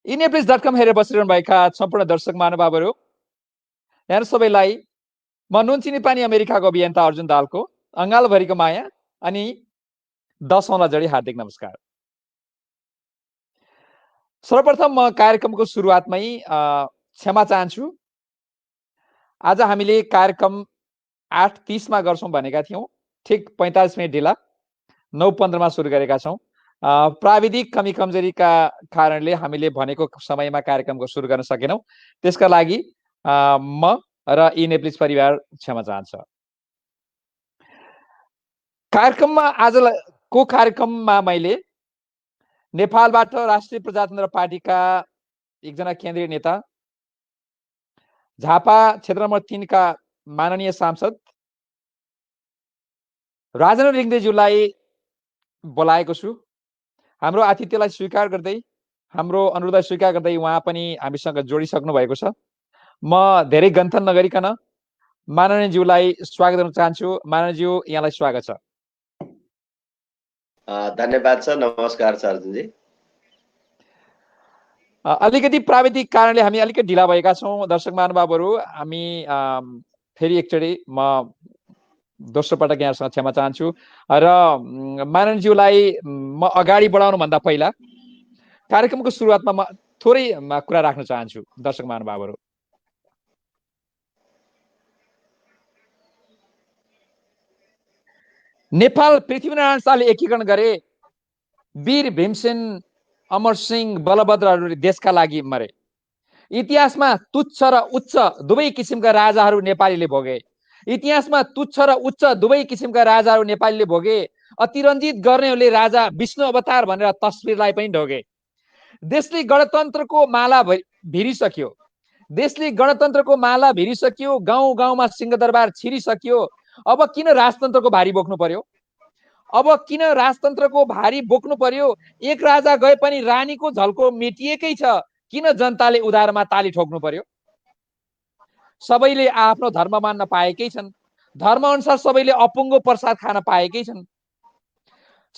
इनेप्लिस.com हेरेर बसिरहनुभएका सम्पूर्ण दर्शक महानुभावहरू, यहाँ सबैलाई म नुनचिनी पानी अमेरिकाको अभियन्ता अर्जुन दालको अङ्गालभरिको माया अनि 10 औँला जडी हार्दिक नमस्कार। सर्वप्रथम म कार्यक्रमको सुरुवातमै क्षमा चाहन्छु। आज हामीले कार्यक्रम 8:30 मा गर्छौं भनेका थियौं, ठिक 45 मिनेट ढिला 9:15 मा सुरु गरेका छौं। प्राविधिक कमी कमजोरीका कारणले हामीले भनेको समयमा कार्यक्रमको सुरु गर्न सकेनौं। त्यसका लागि म र इनेप्लिस परिवार क्षमा चाहन्छ। आजको कार्यक्रममा मैले नेपालबाट राष्ट्रिय प्रजातन्त्र पार्टीका एकजना केन्द्रीय नेता, झापा क्षेत्र नम्बर 3 का माननीय सांसद राजेन्द्र रिङ्देज्यूलाई बोलाएको छु। हाम्रो आतिथ्यलाई स्वीकार गर्दै, हाम्रो अनुरोधलाई स्वीकार गर्दै उहाँ पनि हामीसँग जोडिसक्नु भएको छ। म धेरै गन्थन नगरिकन माननीयज्यूलाई स्वागत गर्न चाहन्छु। माननीयज्यू, यहाँलाई स्वागत छ। धन्यवाद छ। नमस्कार छ अर्जुनजी। अलिकति प्राविधिक कारणले हामी अलिकति ढिला भएका छौं। दर्शक महानुभावहरू, हामी फेरि एकचोटि म दोस्रो पटक यहाँसँग क्षमा चाहन्छु र माननीयज्यूलाई म अगाडि बढाउनु भन्दा पहिला कार्यक्रमको सुरुवातमा म थोरै कुरा राख्न चाहन्छु। दर्शक महानुभावहरू, नेपाल पृथ्वीनारायण शाहले एकीकरण गरे। वीर भीमसेन, अमर सिंह, बलभद्रहरूले देशका लागि मरे। इतिहासमा तुच्छ र उच्च दुवै किसिमका राजाहरू नेपालीले भोगे। इतिहासमा तुच्छ र उच्च दुवै किसिमका राजाहरू नेपालीले भोगे। अतिरञ्जित गर्नेहरूले राजा विष्णु अवतार भनेर तस्बिरलाई पनि ढोगे। देशले गणतन्त्रको माला भिरिसक्यो। देशले गणतन्त्रको माला भिरिसक्यो। गाउँ गाउँमा सिंहदरबार छिरिसक्यो। अब किन राजतन्त्रको भारी बोक्नु पर्यो? अब किन राजतन्त्रको भारी बोक्नु पर्यो? एक राजा गए पनि रानीको झल्को मेटिएकै छ। किन जनताले उधारमा ताली ठोक्नु पर्यो? सबैले आफ्नो धर्म मान्न पाएकै छन्। धर्म अनुसार सबैले अपुङ्गो प्रसाद खान पाएकै छन्।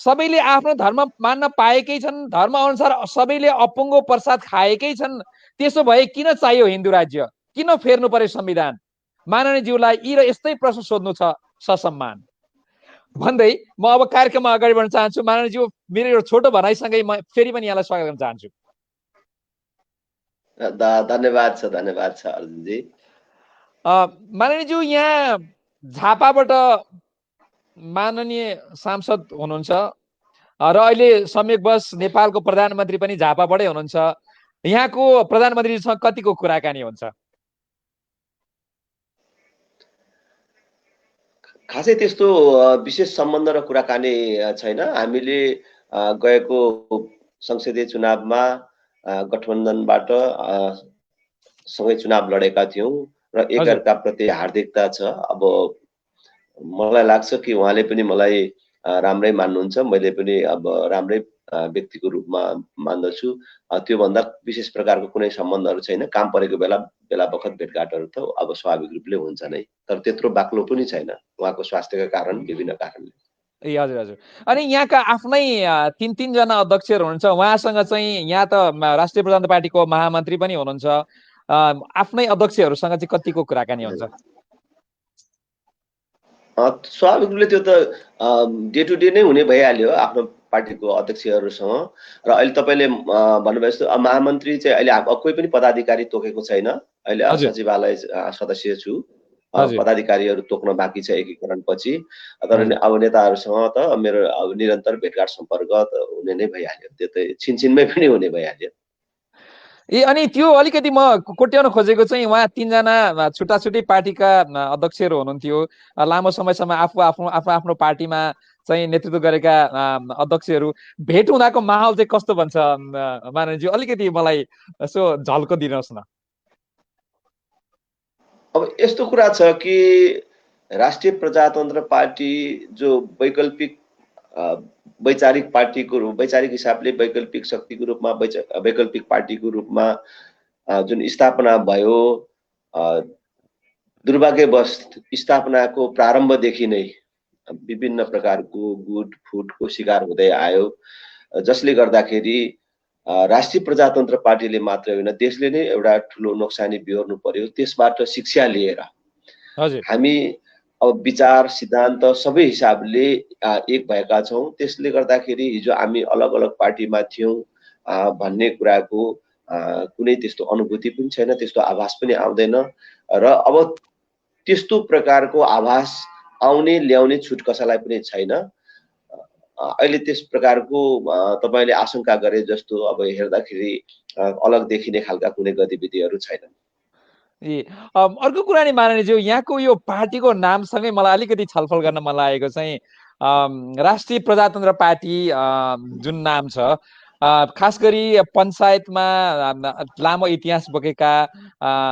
सबैले आफ्नो धर्म मान्न पाएकै छन्। धर्म अनुसार सबैले अपुङ्गो प्रसाद खाएकै छन्। त्यसो भए किन चाहियो हिन्दू राज्य? किन फेर्नु पर्यो संविधान? माननीयज्यूलाई यी र यस्तै प्रश्न सोध्नु छ ससम्मान भन्दै म अब कार्यक्रममा अगाडि बढ्न चाहन्छु। माननीयज्यू, मेरो यो छोटो भनाइसँगै म फेरि पनि यहाँलाई स्वागत गर्न चाहन्छु। धन्यवाद छ अर्जुनजी। माननीयज्यू, यहाँ झापाबाट माननीय सांसद हुनुहुन्छ र अहिले संयोगवश नेपालको प्रधानमन्त्री पनि झापाबाटै हुनुहुन्छ। यहाँको प्रधानमन्त्रीसँग कतिको कुराकानी हुन्छ? खासै त्यस्तो विशेष सम्बन्ध र कुराकानी छैन। हामीले गएको संसदीय चुनावमा गठबन्धनबाट सँगै चुनाव लडेका थियौं र एकअर्का प्रति हार्दिकता छ। अब मलाई लाग्छ कि उहाँले पनि मलाई राम्रै मान्नुहुन्छ, मैले पनि अब राम्रै व्यक्तिको रूपमा मान्दछु। त्योभन्दा विशेष प्रकारको कुनै सम्बन्धहरू छैन। काम परेको बेला बखत भेटघाटहरू त अब स्वाभाविक रूपले हुन्छ नै, तर त्यत्रो बाक्लो पनि छैन उहाँको स्वास्थ्यका कारण, विभिन्न कारणले। ए हजुर हजुर। अनि यहाँका आफ्नै 3 जना अध्यक्षहरू हुनुहुन्छ। उहाँसँग चाहिँ यहाँ त राष्ट्रिय प्रजातन्त्र पार्टीको महामन्त्री पनि हुनुहुन्छ। आफ्नै अध्यक्षहरूसँग चाहिँ कतिको कुराकानी हुन्छ? स्वाभाविक रूपले त्यो त डे टु डे नै हुने भइहाल्यो आफ्नो पार्टीको अध्यक्षहरूसँग। र अहिले तपाईँले भन्नुभयो जस्तो महामन्त्री चाहिँ अहिले कोही पनि पदाधिकारी तोकेको छैन। अहिले सचिवालय सदस्य छु। पदाधिकारीहरू तोक्न बाँकी छ एकीकरण पछि। तर अब नेताहरूसँग त मेरो अब निरन्तर भेटघाट सम्पर्क हुने नै भइहाल्यो। त्यो त छिनछिनमै पनि हुने भइहाल्यो। अनि त्यो अलिकति म कोट्याउन खोजेको चाहिँ उहाँ 3 जना छुट्टा छुट्टै पार्टीका अध्यक्षहरू हुनुहुन्थ्यो। लामो समयसम्म आफ्नो पार्टीमा चाहिँ नेतृत्व गरेका अध्यक्षहरू भेट हुँदाको माहौल चाहिँ कस्तो बन्छ माननीयज्यू? अलिकति मलाई यसो झल्को दिनुहोस् न। अब यस्तो कुरा छ कि राष्ट्रिय प्रजातन्त्र पार्टी जो वैकल्पिक वैचारिक पार्टीको रूप, वैचारिक हिसाबले वैकल्पिक शक्तिको रूपमा, वैकल्पिक पार्टीको रूपमा जुन स्थापना भयो, दुर्भाग्यवश स्थापनाको प्रारम्भदेखि नै विभिन्न प्रकारको गुट फुटको शिकार हुँदै आयो, जसले गर्दाखेरि राष्ट्रिय प्रजातन्त्र पार्टीले मात्रै होइन, देशले नै एउटा ठुलो नोक्सानी बिहोर्नु पर्यो। त्यसबाट शिक्षा लिएर हजुर हामी अब विचार सिद्धान्त सबै हिसाबले एक भएका छौँ। त्यसले गर्दाखेरि हिजो हामी अलग अलग पार्टीमा थियौँ भन्ने कुराको कुनै त्यस्तो अनुभूति पनि छैन, त्यस्तो आभास पनि आउँदैन। र अब त्यस्तो प्रकारको आभास आउने ल्याउने छुट कसैलाई पनि छैन। अहिले त्यस प्रकारको तपाईँले आशंका गरे जस्तो अब हेर्दाखेरि अलग देखिने खालका कुनै गतिविधिहरू छैनन्। अर्को कुरा नि माननीयज्यू, यहाँको यो पार्टीको नामसँगै मलाई अलिकति छलफल गर्न मन लागेको चाहिँ राष्ट्रिय प्रजातन्त्र पार्टी जुन नाम छ, खास गरी पञ्चायतमा लामो इतिहास बोकेका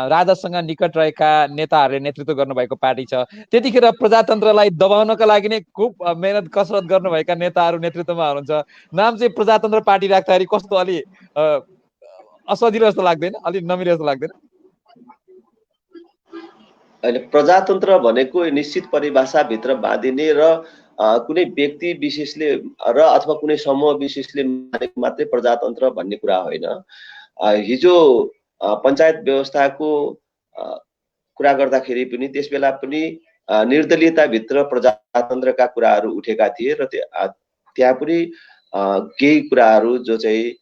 राजासँग निकट रहेका नेताहरूले नेतृत्व गर्नुभएको पार्टी छ। त्यतिखेर प्रजातन्त्रलाई दबाउनका लागि नै खुब मेहनत कसरत गर्नुभएका नेताहरू नेतृत्वमा हुनुहुन्छ। नाम चाहिँ प्रजातन्त्र पार्टी राख्दाखेरि कस्तो अलि असजिलो जस्तो लाग्दैन? अलि नमिलो जस्तो लाग्दैन? अहिले प्रजातन्त्र भनेको निश्चित परिभाषाभित्र बाँधिने र कुनै व्यक्ति विशेषले र अथवा कुनै समूह विशेषले मानेको मात्रै प्रजातन्त्र भन्ने कुरा होइन। हिजो पञ्चायत व्यवस्थाको कुरा गर्दाखेरि पनि त्यसबेला पनि निर्दलीयताभित्र प्रजातन्त्रका कुराहरू उठेका थिए र त्यहाँ पनि केही कुराहरू जो चाहिँ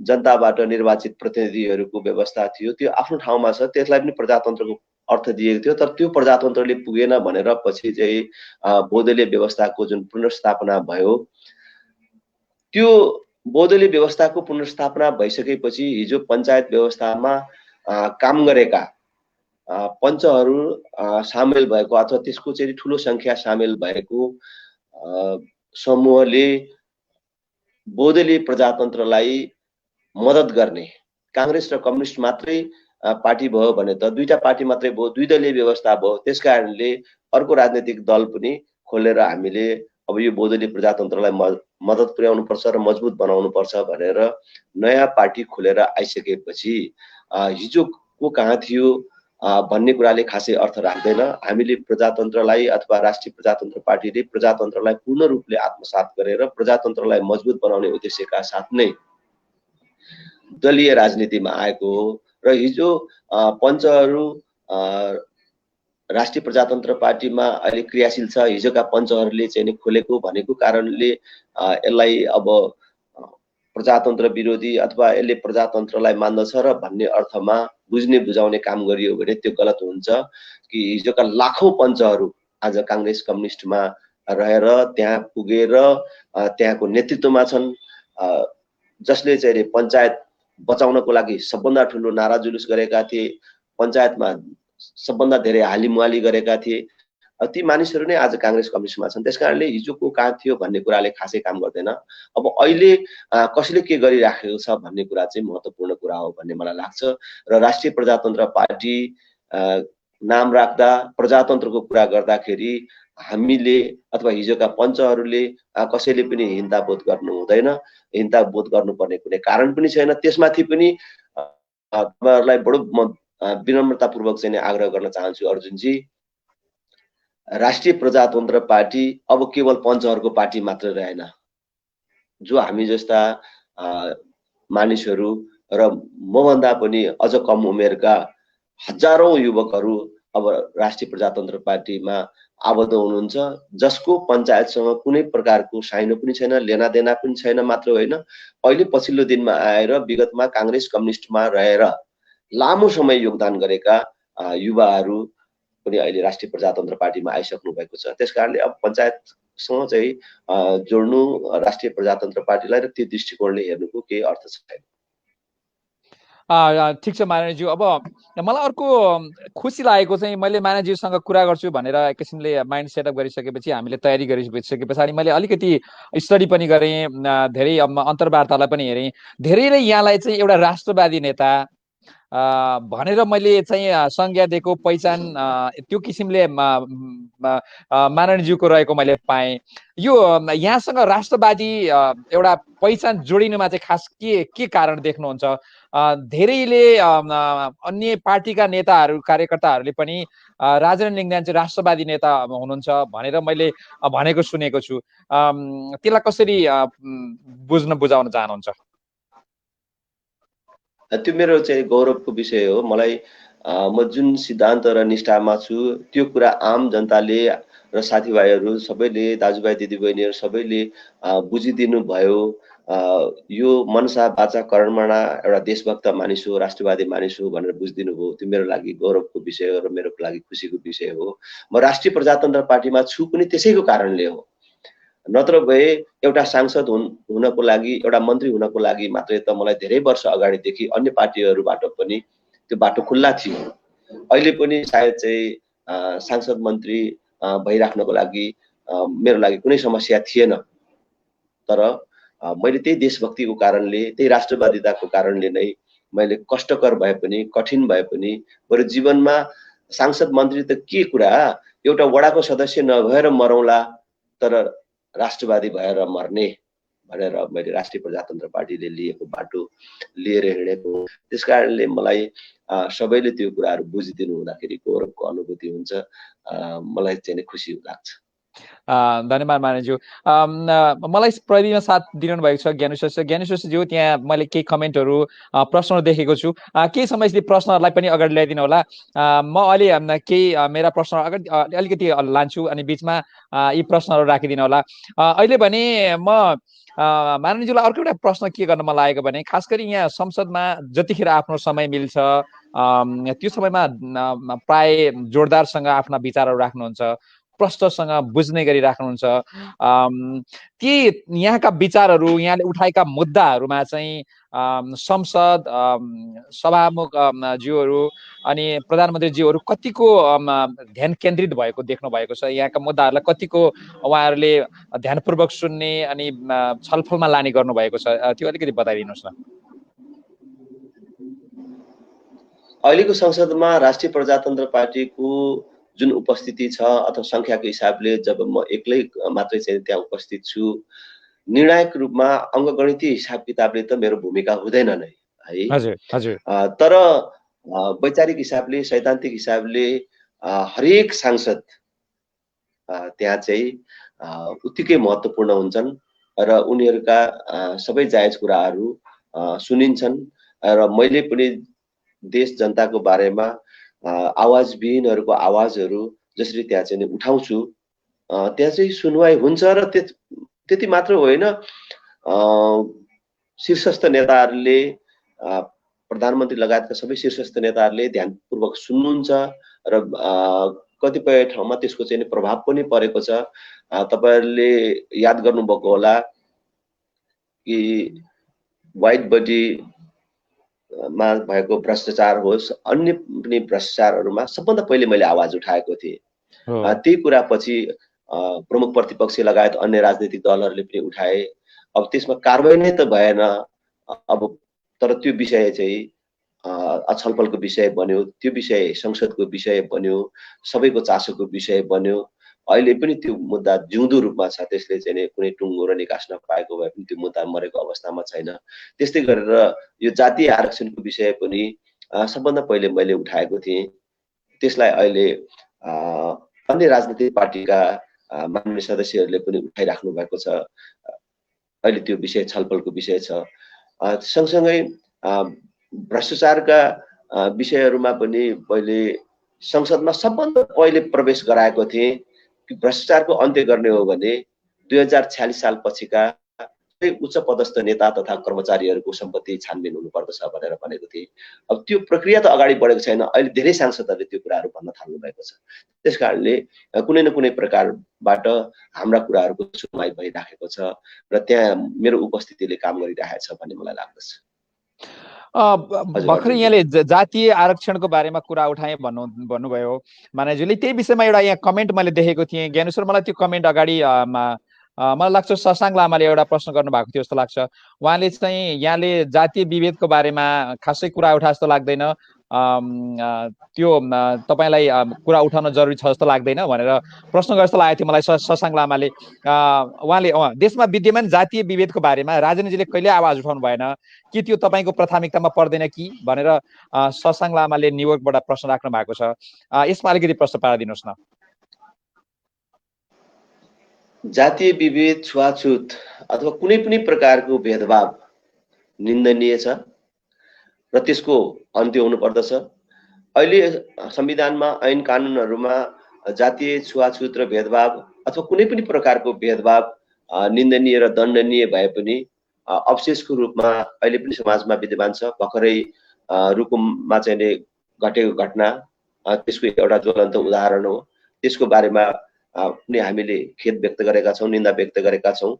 जनताबाट निर्वाचित प्रतिनिधिहरूको व्यवस्था थियो त्यो आफ्नो ठाउँमा छ, त्यसलाई पनि प्रजातन्त्रको अर्थ दिएको थियो। तर त्यो प्रजातन्त्रले पुगेन भनेर पछि चाहिँ बहुदलीय व्यवस्थाको जुन पुनर्स्थापना भयो, त्यो बहुदलीय व्यवस्थाको पुनर्स्थापना भइसकेपछि हिजो पञ्चायत व्यवस्थामा काम गरेका पञ्चहरू सामेल भएको अथवा त्यसको चाहिँ ठुलो सङ्ख्या सामेल भएको समूहले बहुदलीय प्रजातन्त्रलाई मद्दत गर्ने, काङ्ग्रेस र कम्युनिस्ट मात्रै पार्टी भयो भने त दुईटा पार्टी मात्रै भयो, द्विदलीय व्यवस्था भयो। त्यसकारणले अर्को राजनीतिक दल पनि खोलेर हामीले अब यो बहुदलीय प्रजातन्त्रलाई मद्दत पुर्याउनु पर्छ र मजबुत बनाउनु पर्छ भनेर नयाँ पार्टी खोलेर आइसकेपछि हिजोको कहाँ थियो भन्ने कुराले खासै अर्थ राख्दैन। हामीले प्रजातन्त्रलाई अथवा राष्ट्रिय प्रजातन्त्र पार्टीले प्रजातन्त्रलाई पूर्ण रूपले आत्मसात गरेर प्रजातन्त्रलाई मजबुत बनाउने उद्देश्यका साथ नै दलीय राजनीतिमा आएको हो। र हिजो पञ्चहरू राष्ट्रिय प्रजातन्त्र पार्टीमा अहिले क्रियाशील छ, हिजोका पञ्चहरूले चाहिँ नि खोलेको भनेको कारणले यसलाई अब प्रजातन्त्र विरोधी अथवा यसले प्रजातन्त्रलाई मान्दछ र भन्ने अर्थमा बुझ्ने बुझाउने काम गरियो भने त्यो गलत हुन्छ। कि हिजोका लाखौँ पञ्चहरू आज काङ्ग्रेस कम्युनिस्टमा रहेर त्यहाँ पुगेर त्यहाँको नेतृत्वमा छन्, जसले चाहिँ पञ्चायत बचाउनको लागि सबभन्दा ठुलो नारा जुलुस गरेका थिए, पञ्चायतमा सबभन्दा धेरै हालिमुहाली गरेका थिए। ती मानिसहरू नै आज काङ्ग्रेस कम्युनिस्टमा छन्। त्यसकारणले हिजोको कहाँ थियो भन्ने कुराले खासै काम गर्दैन। अब अहिले कसले के गरिराखेको छ भन्ने कुरा चाहिँ महत्त्वपूर्ण कुरा हो भन्ने मलाई लाग्छ। र राष्ट्रिय प्रजातन्त्र पार्टी नाम राख्दा प्रजातन्त्रको कुरा गर्दाखेरि हामीले अथवा हिजोका पञ्चहरूले कसैले पनि हिंसाबोध गर्नु हुँदैन, हिंसाबोध गर्नुपर्ने कुनै कारण पनि छैन। त्यसमाथि पनि तपाईँहरूलाई बडो म विनम्रतापूर्वक चाहिँ आग्रह गर्न चाहन्छु अर्जुनजी, राष्ट्रिय प्रजातन्त्र पार्टी अब केवल पञ्चहरूको पार्टी मात्र रहेन। जो हामी जस्ता मानिसहरू र मभन्दा पनि अझ कम उमेरका हजारौं युवकहरू अब राष्ट्रिय प्रजातन्त्र पार्टीमा आबद्ध हुनुहुन्छ, जसको पञ्चायतसँग कुनै प्रकारको साइनो पनि छैन, लेनादेना पनि छैन। मात्र होइन, अहिले पछिल्लो दिनमा आएर विगतमा काङ्ग्रेस कम्युनिस्टमा रहेर लामो समय योगदान गरेका युवाहरू पनि अहिले राष्ट्रिय प्रजातन्त्र पार्टीमा आइसक्नु भएको छ। त्यसकारणले अब पञ्चायतसँग चाहिँ जोड्नु राष्ट्रिय प्रजातन्त्र पार्टीलाई र त्यो दृष्टिकोणले हेर्नुको केही अर्थ छैन। ठिक छ माननीयज्यू। अब मलाई अर्को खुसी लागेको चाहिँ मैले माननीयज्यूसँग कुरा गर्छु भनेर एक किसिमले माइन्ड सेटअप गरिसकेपछि, हामीले तयारी गरिसके पछाडि मैले अलिकति स्टडी पनि गरेँ, धेरै अन्तर्वार्तालाई पनि हेरेँ। धेरैले यहाँलाई चाहिँ एउटा राष्ट्रवादी नेता भनेर मैले चाहिँ संज्ञा दिएको, पहिचान त्यो किसिमले माननीयज्यूको रहेको मैले पाएँ। यो यहाँसँग राष्ट्रवादी एउटा पहिचान जोडिनुमा चाहिँ खास के कारण देख्नुहुन्छ? धेरैले अन्य पार्टीका नेताहरू कार्यकर्ताहरूले पनि राजेन्द्र लिङ्गदेन चाहिँ राष्ट्रवादी नेता हुनुहुन्छ भनेर मैले भनेको सुनेको छु। त्यसलाई कसरी बुझाउन चाहनुहुन्छ? त्यो मेरो चाहिँ गौरवको विषय हो। मलाई म जुन सिद्धान्त र निष्ठामा छु त्यो कुरा आम जनताले र साथीभाइहरू सबैले, दाजुभाइ दिदीबहिनीहरू सबैले बुझिदिनु भयो। यो मनसा वाचा कर्मणा एउटा देशभक्त मानिस हो, राष्ट्रवादी मानिस हो भनेर बुझिदिनु भयो। त्यो मेरो लागि गौरवको विषय हो र मेरो लागि खुसीको विषय हो। म राष्ट्रिय प्रजातन्त्र पार्टीमा छु पनि त्यसैको कारणले हो। नत्र भए एउटा सांसद हुनको लागि, एउटा मन्त्री हुनको लागि मात्रै त मलाई धेरै वर्ष अगाडिदेखि अन्य पार्टीहरूबाट पनि त्यो बाटो खुल्ला थियो। अहिले पनि सायद चाहिँ सांसद मन्त्री भइराख्नको लागि मेरो लागि कुनै समस्या थिएन। तर मैले त्यही देशभक्तिको कारणले, त्यही राष्ट्रवादिताको कारणले नै मैले कष्टकर भए पनि, कठिन भए पनि, बरु जीवनमा सांसद मन्त्री त के कुरा, एउटा वडाको सदस्य नभएर मरौँला तर राष्ट्रवादी भएर मर्ने भनेर मैले राष्ट्रिय प्रजातन्त्र पार्टीले लिएको बाटो लिएर हिँडेको। त्यस कारणले मलाई सबैले त्यो कुराहरू बुझिदिनु हुँदाखेरि गौरवको अनुभूति हुन्छ। मलाई चाहिँ खुसी लाग्छ। धन्यवाद मानिज्यू। मलाई प्रविधिमा साथ दिनु भएको छ ज्ञानेश्वरज्यू। त्यहाँ मैले केही कमेन्टहरू प्रश्नहरू देखेको छु। केही समयपछि प्रश्नहरूलाई पनि अगाडि ल्याइदिनु होला। म अहिले केही मेरा प्रश्नहरू अगाडि अलिकति लान्छु अनि बिचमा यी प्रश्नहरू राखिदिनु होला। अहिले भने म माननीयज्यूलाई अर्को एउटा प्रश्न के गर्न मन लागेको भने, खास गरी यहाँ संसदमा जतिखेर आफ्नो समय मिल्छ त्यो समयमा प्राय जोरदारसँग आफ्ना विचारहरू राख्नुहुन्छ, प्रश्नसँग बुझ्ने गरी राख्नुहुन्छ। ती यहाँका विचारहरू, यहाँले उठाएका मुद्दाहरूमा चाहिँ संसद, सभामुख ज्यूहरू अनि प्रधानमन्त्रीज्यूहरू कतिको ध्यान केन्द्रित भएको देख्नु भएको छ? यहाँका मुद्दाहरूलाई कतिको उहाँहरूले ध्यानपूर्वक सुन्ने अनि छलफलमा लाने गर्नुभएको छ? त्यो अलिकति बताइदिनुहोस् न। अहिलेको संसदमा राष्ट्रिय प्रजातन्त्र पार्टीको जुन उपस्थिति छ अथवा संख्याको हिसाबले, जब म एक्लै मात्रै चाहिँ त्यहाँ उपस्थित छु, निर्णायक रूपमा अङ्कगणितीय हिसाब किताबले त मेरो भूमिका हुँदैन नै है। हजुर हजुर। तर वैचारिक हिसाबले, सैद्धान्तिक हिसाबले हरेक सांसद त्यहाँ चाहिँ उत्तिकै महत्त्वपूर्ण हुन्छन् र उनीहरूका सबै जायज कुराहरू सुनिन्छन्। र मैले पनि देश जनताको बारेमा आवाजविहीनहरूको आवाजहरू जसरी त्यहाँ चाहिँ उठाउँछु, त्यहाँ चाहिँ सुनवाई हुन्छ। र त्यति मात्र होइन, शीर्षस्थ नेताहरूले, प्रधानमन्त्री लगायतका सबै शीर्षस्थ नेताहरूले ध्यानपूर्वक सुन्नुहुन्छ र कतिपय ठाउँमा त्यसको चाहिँ प्रभाव पनि परेको छ। तपाईहरुले याद गर्नुभएको होला कि व्हाइट बडी मा भएको भ्रष्टाचार होस्, अन्य पनि भ्रष्टाचारहरूमा सबभन्दा पहिले मैले आवाज उठाएको थिएँ। त्यही कुरा पछि प्रमुख प्रतिपक्ष लगायत अन्य राजनीतिक दलहरूले पनि उठाए। अब त्यसमा कारबाही नै त भएन। अब तर त्यो विषय चाहिँ छलफलको विषय बन्यो, त्यो विषय संसदको विषय बन्यो, सबैको चासोको विषय बन्यो। अहिले पनि त्यो मुद्दा जिउँदो रूपमा छ। त्यसले चाहिँ कुनै टुङ्गो र निकास नपाएको भए पनि त्यो मुद्दा मरेको अवस्थामा छैन। त्यस्तै गरेर यो जातीय आरक्षणको विषय पनि सबभन्दा पहिले मैले उठाएको थिएँ। त्यसलाई अहिले अन्य राजनीतिक पार्टीका माननीय सदस्यहरूले पनि उठाइराख्नु भएको छ। अहिले त्यो विषय छलफलको विषय छ। सँगसँगै भ्रष्टाचारका विषयहरूमा पनि पहिले संसदमा सबभन्दा पहिले प्रवेश गराएको थिएँ कि भ्रष्टाचारको अन्त्य गर्ने हो भने 2046 साल पछिका उच्च पदस्थ नेता तथा कर्मचारीहरूको सम्पत्ति छानबिन हुनुपर्दछ भनेर भनेको थिएँ। अब त्यो प्रक्रिया त अगाडि बढेको छैन। अहिले धेरै सांसदहरूले त्यो कुराहरू भन्न थाल्नु भएको छ। त्यसकारणले कुनै न कुनै प्रकारबाट हाम्रा कुराहरूको सुनवाई भइराखेको छ र त्यहाँ मेरो उपस्थितिले काम गरिरहेको छ भन्ने मलाई लाग्दछ। भर्खरै यहाँले जातीय आरक्षणको बारेमा कुरा उठाए भन्नुभयो माननीयज्यूले। त्यही विषयमा एउटा यहाँ कमेन्ट मैले देखेको थिएँ। ज्ञानेश्वर, मलाई त्यो कमेन्ट अगाडि मलाई लाग्छ शशाङ्क लामाले एउटा प्रश्न गर्नुभएको थियो जस्तो लाग्छ। उहाँले चाहिँ यहाँले जातीय विभेदको बारेमा खासै कुरा उठा जस्तो लाग्दैन, त्यो तपाईलाई कुरा उठाउन जरुरी छ जस्तो लाग्दैन भनेर प्रश्न गरे जस्तो लागेको थियो मलाई शशाङ्क लामाले। उहाँले देशमा विद्यमान जातीय विभेदको बारेमा राजनीतिले कहिले आवाज उठाउनु भएन कि त्यो तपाईँको प्राथमिकतामा पर्दैन कि भनेर शशाङ्क लामाले न्युयोर्कबाट प्रश्न राख्नु भएको छ। यसमा अलिकति प्रश्न पारिदिनुहोस् न। जातीय विभेद, छुवाछुत अथवा कुनै पनि प्रकारको भेदभाव निन्दनीय छ र त्यसको अन्त्य हुनुपर्दछ। अहिले संविधानमा ऐन कानुनहरूमा जातीय छुवाछुत र भेदभाव अथवा कुनै पनि प्रकारको भेदभाव निन्दनीय र दण्डनीय भए पनि अवशेषको रूपमा अहिले पनि समाजमा विद्यमान छ। भर्खरै रुकुममा चाहिँ घटेको घटना त्यसको एउटा ज्वलन्त उदाहरण हो। त्यसको बारेमा पनि हामीले खेद व्यक्त गरेका छौँ, निन्दा व्यक्त गरेका छौँ।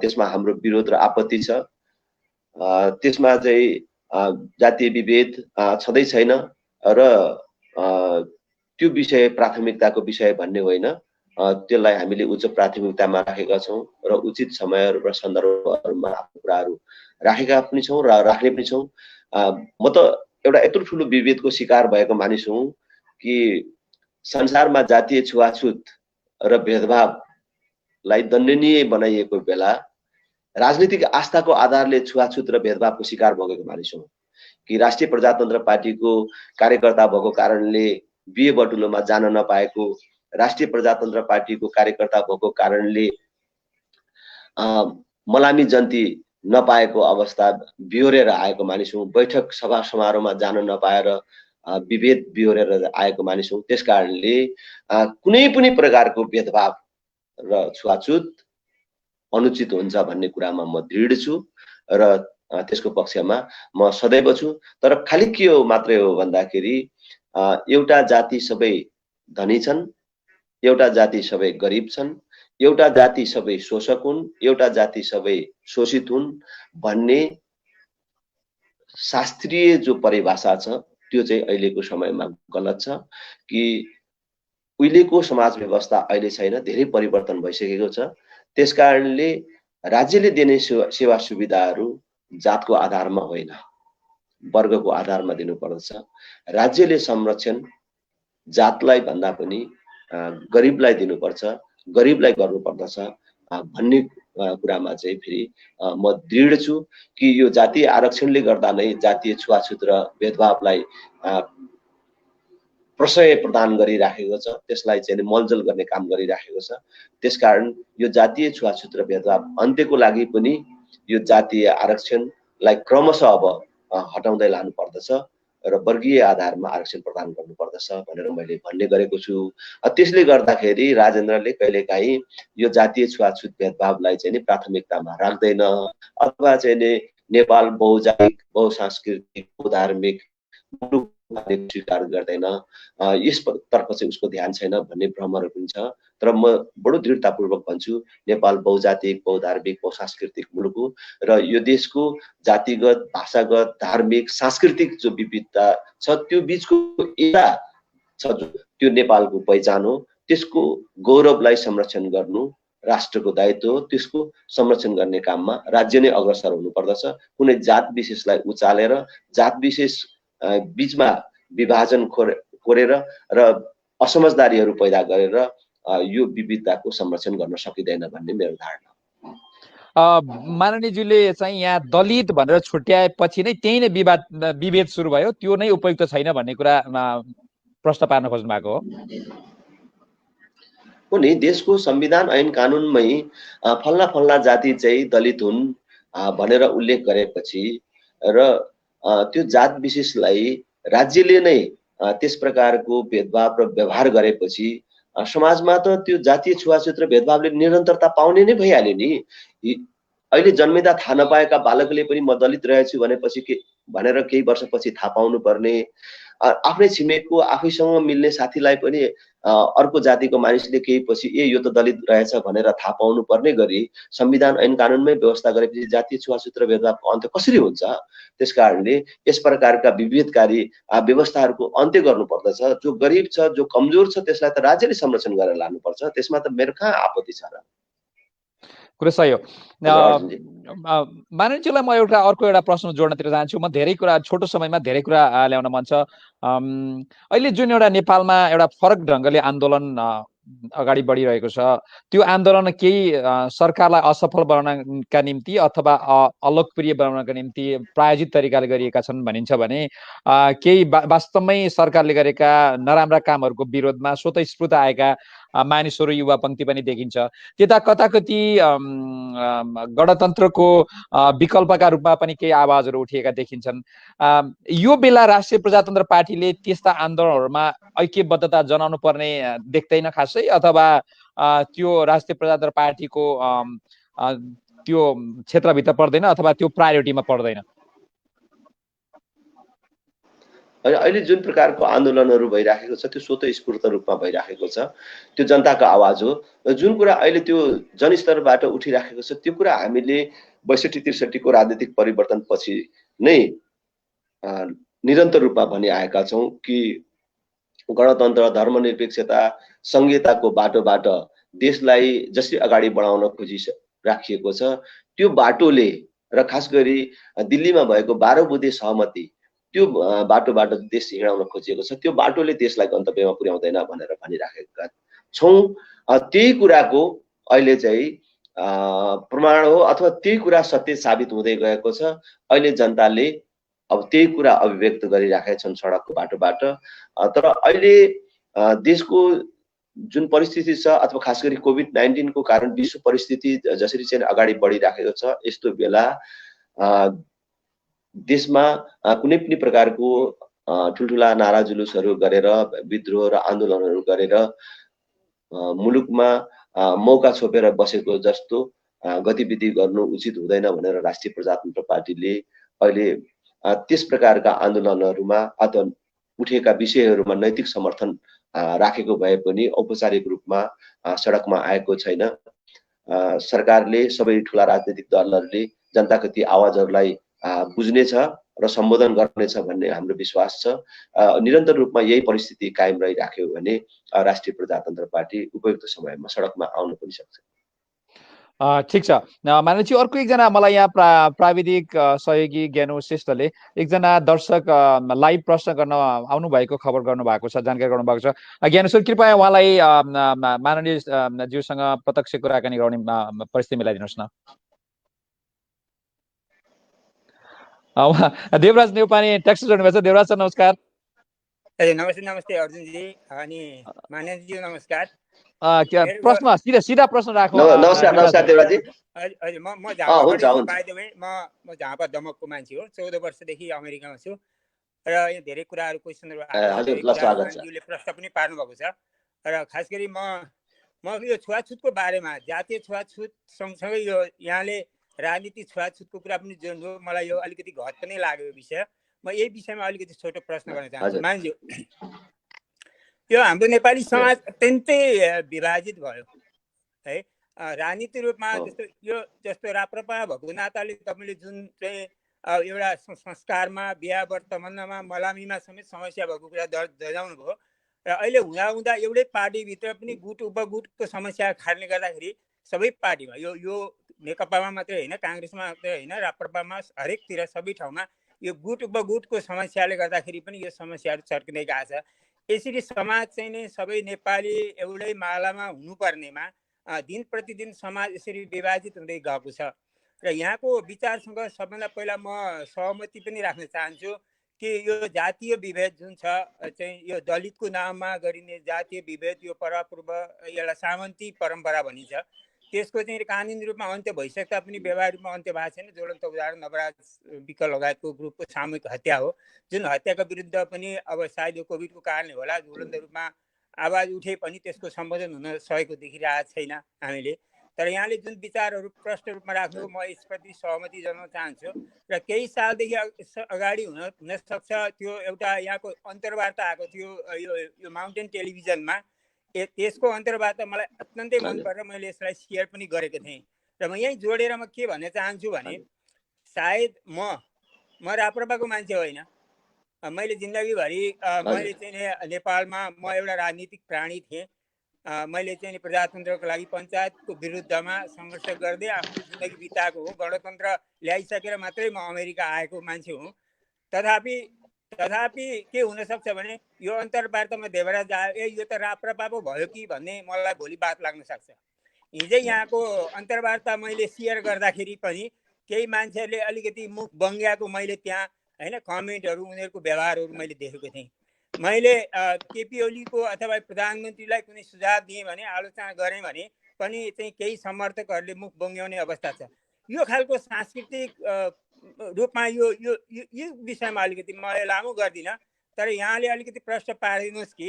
त्यसमा हाम्रो विरोध र आपत्ति छ। त्यसमा चाहिँ जातीय विभेद छँदै छैन र त्यो विषय प्राथमिकताको विषय भन्ने होइन। त्यसलाई हामीले उच्च प्राथमिकतामा राखेका छौँ र उचित समयहरू र सन्दर्भहरूमा आफ्नो कुराहरू राखेका पनि छौँ र राख्ने पनि छौँ। म त एउटा यत्रो ठुलो विभेदको शिकार भएको मानिस हुँ कि संसारमा जातीय छुवाछुत र भेदभावलाई दण्डनीय बनाइएको बेला राजनीतिक आस्थाको आधारले छुवाछुत र भेदभावको शिकार भएको मानिस हुँ कि राष्ट्रिय प्रजातन्त्र पार्टीको कार्यकर्ता भएको कारणले बिहे बटुलोमा जान नपाएको, राष्ट्रिय प्रजातन्त्र पार्टीको कार्यकर्ता भएको कारणले मलामी जन्ती नपाएको अवस्था बिहोरेर आएको मानिस हुँ। बैठक सभा समारोहमा जान नपाएर विभेद बिहोरेर आएको मानिस हुँ। त्यस कारणले कुनै पनि प्रकारको भेदभाव र छुवाछुत अनुचित हुन्छ भन्ने कुरामा म दृढ छु र त्यसको पक्षमा म सदैव छु। तर खालि के हो मात्रै हो भन्दाखेरि एउटा जाति सबै धनी छन्, एउटा जाति सबै गरिब छन्, एउटा जाति सबै शोषक हुन्, एउटा जाति सबै शोषित हुन् भन्ने शास्त्रीय जो परिभाषा छ त्यो चाहिँ अहिलेको समयमा गलत छ कि उहिलेको समाज व्यवस्था अहिले छैन, धेरै परिवर्तन भइसकेको छ। त्यसकारणले राज्यले दिने सेवा सुविधाहरू जातको आधारमा होइन, वर्गको आधारमा दिनुपर्दछ। राज्यले संरक्षण जातलाई भन्दा पनि गरिबलाई दिनुपर्छ, गरिबलाई गर्नुपर्दछ भन्ने कुरामा चाहिँ फेरि म दृढ छु कि यो जातीय आरक्षणले गर्दा नै जातीय छुवाछुत र भेदभावलाई प्रशय प्रदान गरिराखेको छ, त्यसलाई चाहिँ मलजल गर्ने काम गरिराखेको छ। त्यसकारण यो जातीय छुवाछुत र भेदभाव अन्त्यको लागि पनि यो जातीय आरक्षणलाई क्रमशः अब हटाउँदै लानुपर्दछ र वर्गीय आधारमा आरक्षण प्रदान गर्नुपर्दछ भनेर मैले भन्ने गरेको छु। त्यसले गर्दाखेरि राजेन्द्रले कहिलेकाहीँ यो जातीय छुवाछुत भेदभावलाई चाहिँ प्राथमिकतामा राख्दैन अथवा चाहिँ नेपाल बहुजातिक बहुसांस्कृतिक बहुधार्मिक स्वीकार गर्दैन, यसतर्फ चाहिँ उसको ध्यान छैन भन्ने भ्रमहरू पनि छ। तर म बडो दृढतापूर्वक भन्छु नेपाल बहुजातिक बहुधार्मिक बहुसांस्कृतिक मुलुक हो र यो देशको जातिगत भाषागत धार्मिक सांस्कृतिक जो विविधता छ त्यो बीचको एकता छ त्यो नेपालको पहिचान हो। त्यसको गौरवलाई संरक्षण गर्नु राष्ट्रको दायित्व हो। त्यसको संरक्षण गर्ने काममा राज्य नै अग्रसर हुनुपर्दछ। कुनै जात विशेषलाई उचालेर जात विशेष बीचमा विभाजन कोरेर र असमझदारीहरू पैदा गरेर यो विविधताको संरक्षण गर्न सकिँदैन भन्ने मेरो धारणा हो। माननीयज्यूले चाहिँ यहाँ दलित भनेर छुट्याएपछि नै त्यही नै विभेद सुरु भयो, त्यो नै उपयुक्त छैन भन्ने कुरा प्रश्न पार्न खोज्नु भएको हो नि। देशको संविधान ऐन कानुनमै फल्ना फल्ना जाति चाहिँ दलित हुन् भनेर उल्लेख गरेपछि र त्यो जात विशेषलाई राज्यले नै त्यस प्रकारको भेदभाव र व्यवहार गरेपछि समाजमा त त्यो जातीय छुवाछुत र भेदभावले निरन्तरता पाउने नै भइहाल्यो नि। अहिले जन्मिँदा थाहा नपाएका बालकले पनि म दलित रहेछु भनेपछि भनेर केही वर्षपछि थाहा पाउनु पर्ने, आफ्नै छिमेकको आफैसँग मिल्ने साथीलाई पनि अर्को जातिको मानिसले केही पछि यो त दलित रहेछ भनेर थाहा पाउनु पर्ने गरी संविधान ऐन कानुनमै व्यवस्था गरेपछि जातीय छुवाछुत र भेदभावको अन्त्य कसरी हुन्छ? त्यसकारणले यस प्रकारका विभेदकारी व्यवस्थाहरूको अन्त्य गर्नुपर्दछ। जो गरिब छ, जो कमजोर छ त्यसलाई त राज्यले संरक्षण गरेर लानुपर्छ। त्यसमा त मेरो कहाँ आपत्ति छ र? कुरा सही हो। माननीयज्यूलाई म अर्को एउटा प्रश्न जोड्नतिर चाहन्छु। म धेरै कुरा छोटो समयमा धेरै कुरा ल्याउन मन छ। अहिले जुन एउटा नेपालमा एउटा फरक ढङ्गले आन्दोलन अगाडि बढिरहेको छ, त्यो आन्दोलन केही सरकारलाई असफल बनाउनका निम्ति अथवा अलोकप्रिय बनाउनका निम्ति प्रायोजित तरिकाले गरिएका छन् भनिन्छ भने केही वास्तवमै सरकारले गरेका नराम्रा कामहरूको विरोधमा स्वतःस्फूर्त आएका मानिसहरू युवा पङ्क्ति पनि देखिन्छ। त्यता कताकति गणतन्त्रको विकल्पका रूपमा पनि केही आवाजहरू उठिएका देखिन्छन्। यो बेला राष्ट्रिय प्रजातन्त्र पार्टीले त्यस्ता आन्दोलनहरूमा ऐक्यबद्धता जनाउनु पर्ने देख्दैन खासै, अथवा त्यो राष्ट्रिय प्रजातन्त्र पार्टीको त्यो क्षेत्रभित्र पर्दैन अथवा त्यो प्रायोरिटीमा पर्दैन? अहिले जुन प्रकारको आन्दोलनहरू भइराखेको छ त्यो स्वतःस्फूर्त रूपमा भइराखेको छ, त्यो जनताको आवाज हो। जुन कुरा अहिले त्यो जनस्तरबाट उठिराखेको छ त्यो कुरा हामीले 62-63 राजनीतिक परिवर्तनपछि नै निरन्तर रूपमा भनिआएका छौँ कि गणतन्त्र, धर्मनिरपेक्षता, संघीयताको बाटोबाट देशलाई जसरी अगाडि बढाउन खोजिराखिएको छ त्यो बाटोले र खास गरी दिल्लीमा भएको 12 बुँदे सहमति त्यो बाटोबाट देश हिँडाउन खोजिएको छ, त्यो बाटोले देशलाई गन्तव्यमा पुर्याउँदैन भनेर भनिराखेका छौँ। त्यही कुराको अहिले चाहिँ प्रमाण हो अथवा त्यही कुरा सत्य साबित हुँदै गएको छ। अहिले जनताले अब त्यही कुरा अभिव्यक्त गरिराखेका छन् सडकको बाटोबाट। तर अहिले देशको जुन परिस्थिति छ अथवा खास गरी कोभिड-19 को कारण विश्व परिस्थिति जसरी चाहिँ अगाडि बढिराखेको छ, यस्तो बेला देशमा कुनै पनि प्रकारको ठुल्ठुला नारा जुलुसहरू गरेर विद्रोह र आन्दोलनहरू गरेर मुलुकमा मौका छोपेर बसेको जस्तो गतिविधि गर्नु उचित हुँदैन भनेर राष्ट्रिय प्रजातन्त्र पार्टीले अहिले त्यस प्रकारका आन्दोलनहरूमा अथवा उठेका विषयहरूमा नैतिक समर्थन राखेको भए पनि औपचारिक रूपमा सडकमा आएको छैन। सरकारले सबै ठुला राजनीतिक दलहरूले जनताको ती आवाजहरूलाई बुझ्नेछ र सम्बोधन गर्नेछ भन्ने हाम्रो विश्वास छ। निरन्तर रूपमा यही परिस्थिति कायम रहिराख्यो भने राष्ट्रिय प्रजातन्त्र पार्टी उपयुक्त समयमा सडकमा आउन पनि सक्छ। ठिक छ मानवजी, अर्को एकजना मलाई यहाँ प्राविधिक सहयोगी ज्ञानु श्रेष्ठले एकजना दर्शक लाइभ प्रश्न गर्न आउनु भएको खबर गर्नुभएको छ, जानकारी गराउनु भएको छ। ज्ञानु सर, कृपया उहाँलाई माननीय ज्यूसँग प्रत्यक्ष कुराकानी गर्ने परिस्थिति मिलाइदिनुहोस् न। देवराज नेउपाने टेक्स्ट जोड्नु भएको छ। देवराज सर नमस्कार। नमस्ते नमस्ते अर्जुनजी अनि मानवजी नमस्कार। प्रश्न सीधा प्रश्न राखौँ। नमस्कार देवराजी। हजुर म झापा म झापा दमकको मान्छे हो। 14 वर्षदेखि अमेरिकामा छु र यहाँ धेरै कुराहरू क्वेसनहरू आजले प्रश्न पनि पार्नु भएको छ। र खास गरी म यो छुवाछुतको बारेमा, जातीय छुवाछुत सँगसँगै यो यहाँले राजनीति छुवाछुतको कुरा पनि जोड्नु, मलाई यो अलिकति घट पनि लाग्यो विषय। म यही विषयमा अलिकति छोटो प्रश्न गर्न चाहन्छु। मान्छु यो हाम्रो नेपाली समाज अत्यन्तै विभाजित भयो है राजनीतिक रूपमा। जस्तो राप्रपा भएको नाताले तपाईँले जुन चाहिँ एउटा संस्कारमा, बिहा वर्तमानमा, मलामीमा समेत समस्या भएको कुरा दर्जाउनु भयो। र अहिले हुँदा एउटै पार्टीभित्र पनि गुट उपगुटको समस्या खाल्ने गर्दाखेरि सबै पार्टीमा यो नेकपामा मात्रै होइन, काङ्ग्रेसमा मात्रै होइन, राप्रपामा हरेकतिर सबै ठाउँमा यो गुट उपगुटको समस्याले गर्दाखेरि पनि यो समस्याहरू चर्किँदै गएको छ। यसरी समाज चाहिँ नै सबै नेपाली एउटै मालामा हुनुपर्नेमा दिन प्रतिदिन समाज यसरी विभाजित हुँदै गएको छ। र यहाँको विचारसँग सबभन्दा पहिला म सहमति पनि राख्न चाहन्छु कि यो जातीय विभेद जुन छ चाहिँ यो दलितको नाममा गरिने जातीय विभेद, यो परापूर्व एउटा सामन्ती परम्परा भनिन्छ, त्यसको चाहिँ कानुनी रूपमा अन्त्य भइसक्दा पनि व्यवहारिक रूपमा अन्त्य भएको छैन। ज्वलन्त उदाहरण नवराज विक लगायतको ग्रुपको सामूहिक हत्या हो, जुन हत्याको विरुद्ध पनि अब सायद यो कोभिडको कारणले होला ज्वलन्त रूपमा आवाज उठे पनि त्यसको सम्बोधन हुन सकेको देखिरहेको छैन हामीले। तर यहाँले जुन विचारहरू प्रष्ट रूपमा राख्नु, म यसप्रति सहमति जनाउन चाहन्छु। र केही सालदेखि अगाडि हुन सक्छ त्यो एउटा यहाँको अन्तर्वार्ता आएको थियो यो माउन्टेन टेलिभिजनमा। त्यसको अन्तर्वार्ता मलाई अत्यन्तै मन परेर मैले यसलाई सेयर पनि गरेको थिएँ। र म यहीँ जोडेर म के भन्न चाहन्छु भने सायद म राप्रपाको मान्छे होइन, मैले जिन्दगीभरि मैले चाहिँ नेपालमा म एउटा राजनीतिक प्राणी थिएँ। मैले चाहिँ प्रजातन्त्रको लागि पञ्चायतको विरुद्धमा सङ्घर्ष गर्दै आफ्नो जिन्दगी बिताएको हो। गणतन्त्र ल्याइसकेर मात्रै म अमेरिका आएको मान्छे हुँ। तथापि के हुनसक्छ भने यो अन्तर्वार्तामा देवराज आयो, यो त राप्रपा पो भयो कि भन्ने मलाई भोलि बात लाग्न सक्छ। हिजै यहाँको अन्तर्वार्ता मैले सेयर गर्दाखेरि पनि केही मान्छेहरूले अलिकति मुख बङ्ग्याएको मैले त्यहाँ होइन कमेन्टहरू, उनीहरूको व्यवहारहरू मैले देखेको थिएँ। मैले केपी ओलीको अथवा प्रधानमन्त्रीलाई कुनै सुझाव दिएँ भने, आलोचना गरेँ भने पनि चाहिँ केही समर्थकहरूले मुख बङ्ग्याउने अवस्था छ। यो खालको सांस्कृतिक रूपमा यो यो यो विषयमा अलिकति म लामो गर्दिनँ, तर यहाँले अलिकति प्रश्न पारिदिनुहोस् कि